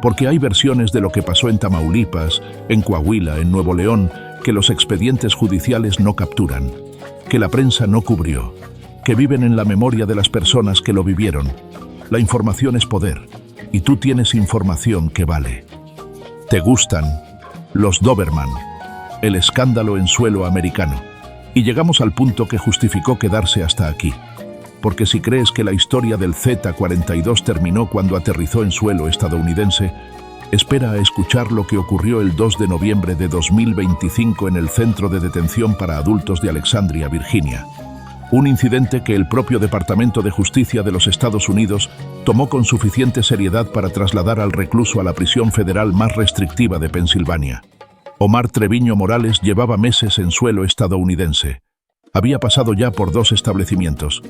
Porque hay versiones de lo que pasó en Tamaulipas, en Coahuila, en Nuevo León, que los expedientes judiciales no capturan, que la prensa no cubrió, que viven en la memoria de las personas que lo vivieron. La información es poder, y tú tienes información que vale. ¿Te gustan? Los Doberman, el escándalo en suelo americano. Y llegamos al punto que justificó quedarse hasta aquí. Porque si crees que la historia del Z-42 terminó cuando aterrizó en suelo estadounidense, espera a escuchar lo que ocurrió el 2 de noviembre de 2025 en el Centro de Detención para Adultos de Alexandria, Virginia. Un incidente que el propio Departamento de Justicia de los Estados Unidos tomó con suficiente seriedad para trasladar al recluso a la prisión federal más restrictiva de Pensilvania. Omar Treviño Morales llevaba meses en suelo estadounidense. Había pasado ya por dos establecimientos: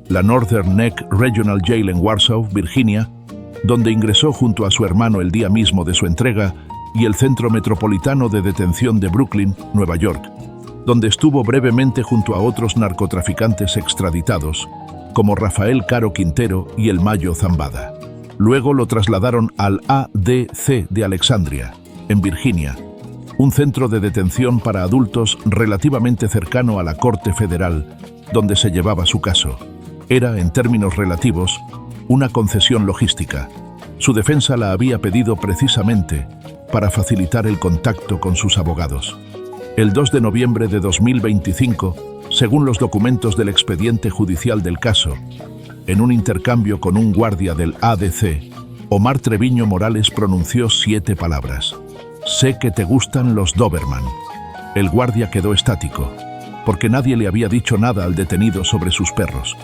la Northern Neck Regional Jail en Warsaw, Virginia, donde ingresó junto a su hermano el día mismo de su entrega, y el Centro Metropolitano de Detención de Brooklyn, Nueva York, donde estuvo brevemente junto a otros narcotraficantes extraditados, como Rafael Caro Quintero y el Mayo Zambada. Luego lo trasladaron al ADC de Alexandria, en Virginia, un centro de detención para adultos relativamente cercano a la Corte Federal, donde se llevaba su caso. Era, en términos relativos, una concesión logística. Su defensa la había pedido precisamente para facilitar el contacto con sus abogados. El 2 de noviembre de 2025, según los documentos del expediente judicial del caso, en un intercambio con un guardia del ADC, Omar Treviño Morales pronunció 7 palabras. Sé que te gustan los Doberman. El guardia quedó estático, porque nadie le había dicho nada al detenido sobre sus perros.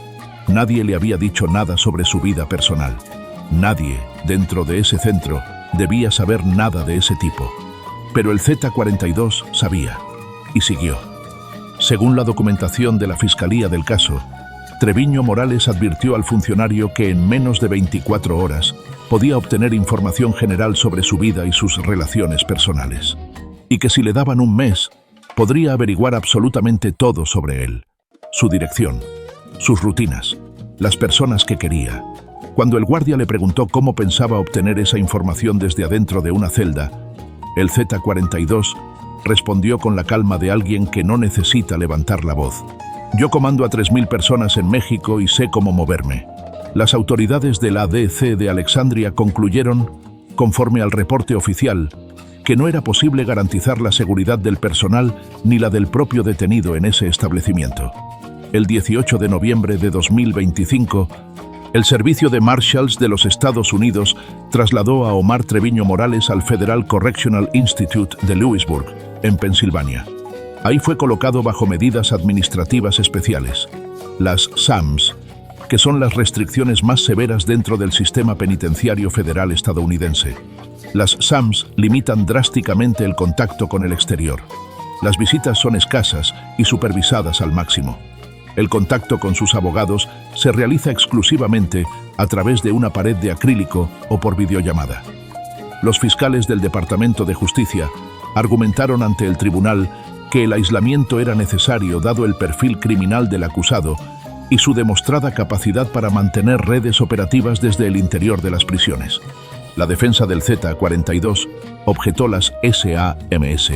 Nadie le había dicho nada sobre su vida personal. Nadie, dentro de ese centro, debía saber nada de ese tipo. Pero el Z-42 sabía, y siguió. Según la documentación de la Fiscalía del caso, Treviño Morales advirtió al funcionario que en menos de 24 horas podía obtener información general sobre su vida y sus relaciones personales, y que si le daban un mes, podría averiguar absolutamente todo sobre él: su dirección, sus rutinas, las personas que quería. Cuando el guardia le preguntó cómo pensaba obtener esa información desde adentro de una celda, el Z-42 respondió con la calma de alguien que no necesita levantar la voz. Yo comando a 3.000 personas en México y sé cómo moverme. Las autoridades del ADC de Alexandria concluyeron, conforme al reporte oficial, que no era posible garantizar la seguridad del personal ni la del propio detenido en ese establecimiento. El 18 de noviembre de 2025, el Servicio de Marshals de los Estados Unidos trasladó a Omar Treviño Morales al Federal Correctional Institute de Lewisburg, en Pensilvania. Ahí fue colocado bajo medidas administrativas especiales, las SAMs, que son las restricciones más severas dentro del sistema penitenciario federal estadounidense. Las SAMs limitan drásticamente el contacto con el exterior. Las visitas son escasas y supervisadas al máximo. El contacto con sus abogados se realiza exclusivamente a través de una pared de acrílico o por videollamada. Los fiscales del Departamento de Justicia argumentaron ante el tribunal que el aislamiento era necesario dado el perfil criminal del acusado y su demostrada capacidad para mantener redes operativas desde el interior de las prisiones. La defensa del Z-42 objetó las SAMs,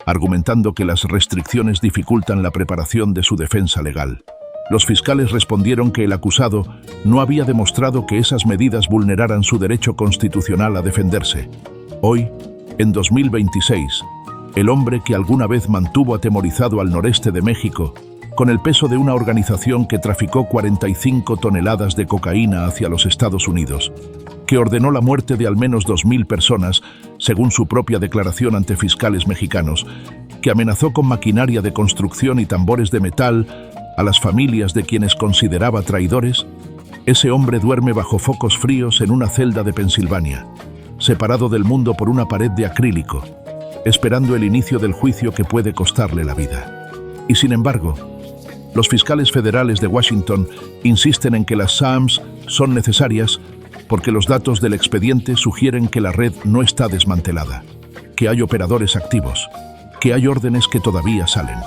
argumentando que las restricciones dificultan la preparación de su defensa legal. Los fiscales respondieron que el acusado no había demostrado que esas medidas vulneraran su derecho constitucional a defenderse. Hoy, en 2026, el hombre que alguna vez mantuvo atemorizado al noreste de México, con el peso de una organización que traficó 45 toneladas de cocaína hacia los Estados Unidos, que ordenó la muerte de al menos 2.000 personas, según su propia declaración ante fiscales mexicanos, que amenazó con maquinaria de construcción y tambores de metal a las familias de quienes consideraba traidores, ese hombre duerme bajo focos fríos en una celda de Pensilvania, separado del mundo por una pared de acrílico, esperando el inicio del juicio que puede costarle la vida. Y sin embargo, los fiscales federales de Washington insisten en que las SAMs son necesarias porque los datos del expediente sugieren que la red no está desmantelada, que hay operadores activos, que hay órdenes que todavía salen,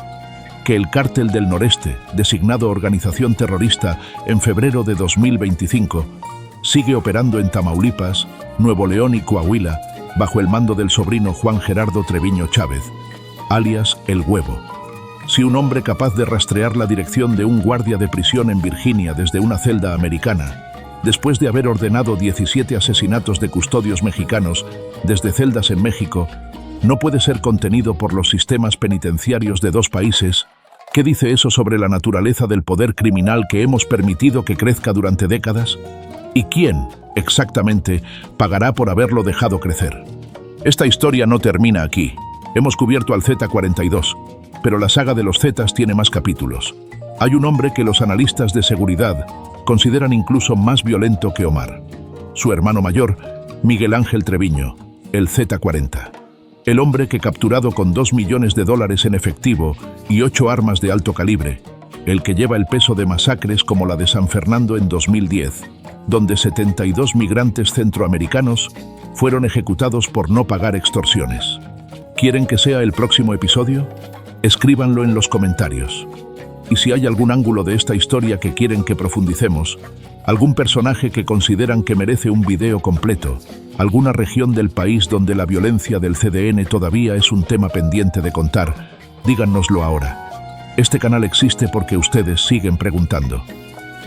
que el Cártel del Noreste, designado organización terrorista en febrero de 2025, sigue operando en Tamaulipas, Nuevo León y Coahuila bajo el mando del sobrino Juan Gerardo Treviño Chávez, alias El Huevo. Si un hombre capaz de rastrear la dirección de un guardia de prisión en Virginia desde una celda americana, después de haber ordenado 17 asesinatos de custodios mexicanos desde celdas en México, no puede ser contenido por los sistemas penitenciarios de dos países, ¿qué dice eso sobre la naturaleza del poder criminal que hemos permitido que crezca durante décadas? ¿Y quién, exactamente, pagará por haberlo dejado crecer? Esta historia no termina aquí. Hemos cubierto al Z-42, pero la saga de los Zetas tiene más capítulos. Hay un hombre que los analistas de seguridad consideran incluso más violento que Omar. Su hermano mayor, Miguel Ángel Treviño, el Z-40. El hombre que, capturado con $2 millones en efectivo y 8 armas de alto calibre, el que lleva el peso de masacres como la de San Fernando en 2010, donde 72 migrantes centroamericanos fueron ejecutados por no pagar extorsiones. ¿Quieren que sea el próximo episodio? Escríbanlo en los comentarios. Y si hay algún ángulo de esta historia que quieren que profundicemos, algún personaje que consideran que merece un video completo, alguna región del país donde la violencia del CDN todavía es un tema pendiente de contar, díganoslo ahora. Este canal existe porque ustedes siguen preguntando.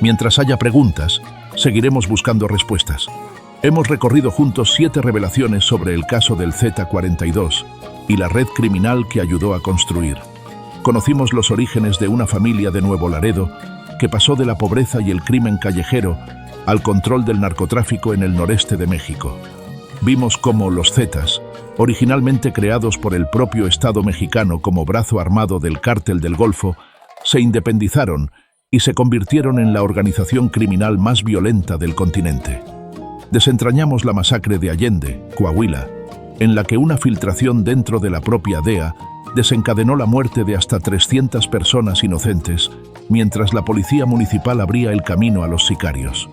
Mientras haya preguntas, seguiremos buscando respuestas. Hemos recorrido juntos 7 revelaciones sobre el caso del Z-42 y la red criminal que ayudó a construir. Conocimos los orígenes de una familia de Nuevo Laredo que pasó de la pobreza y el crimen callejero al control del narcotráfico en el noreste de México. Vimos cómo los Zetas, originalmente creados por el propio Estado mexicano como brazo armado del Cártel del Golfo, se independizaron y se convirtieron en la organización criminal más violenta del continente. Desentrañamos la masacre de Allende, Coahuila, en la que una filtración dentro de la propia DEA desencadenó la muerte de hasta 300 personas inocentes, mientras la policía municipal abría el camino a los sicarios.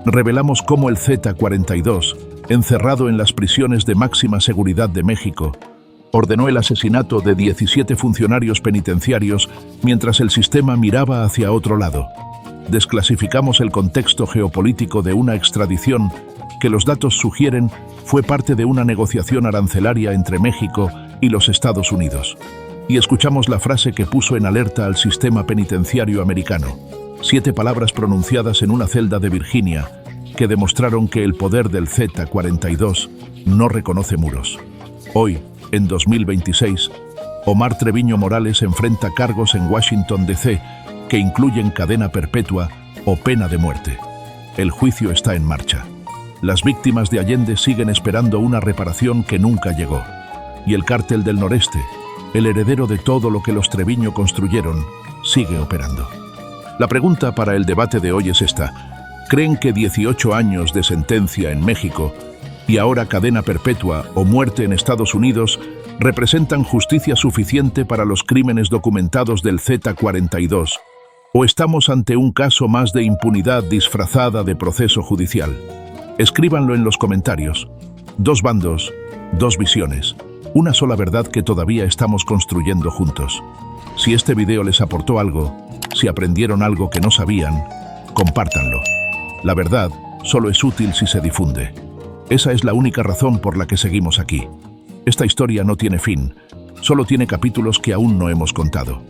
Revelamos cómo el Z-42, encerrado en las prisiones de máxima seguridad de México, ordenó el asesinato de 17 funcionarios penitenciarios mientras el sistema miraba hacia otro lado. Desclasificamos el contexto geopolítico de una extradición que los datos sugieren fue parte de una negociación arancelaria entre México y los Estados Unidos. Y escuchamos la frase que puso en alerta al sistema penitenciario americano. 7 palabras pronunciadas en una celda de Virginia que demostraron que el poder del Z-42 no reconoce muros. Hoy, en 2026, Omar Treviño Morales enfrenta cargos en Washington, D.C., que incluyen cadena perpetua o pena de muerte. El juicio está en marcha. Las víctimas de Allende siguen esperando una reparación que nunca llegó. Y el Cártel del Noreste, el heredero de todo lo que los Treviño construyeron, sigue operando. La pregunta para el debate de hoy es esta. ¿Creen que 18 años de sentencia en México y ahora cadena perpetua o muerte en Estados Unidos representan justicia suficiente para los crímenes documentados del Z-42? ¿O estamos ante un caso más de impunidad disfrazada de proceso judicial? Escríbanlo en los comentarios. Dos bandos, dos visiones, una sola verdad que todavía estamos construyendo juntos. Si este video les aportó algo, si aprendieron algo que no sabían, compártanlo. La verdad solo es útil si se difunde. Esa es la única razón por la que seguimos aquí. Esta historia no tiene fin, solo tiene capítulos que aún no hemos contado.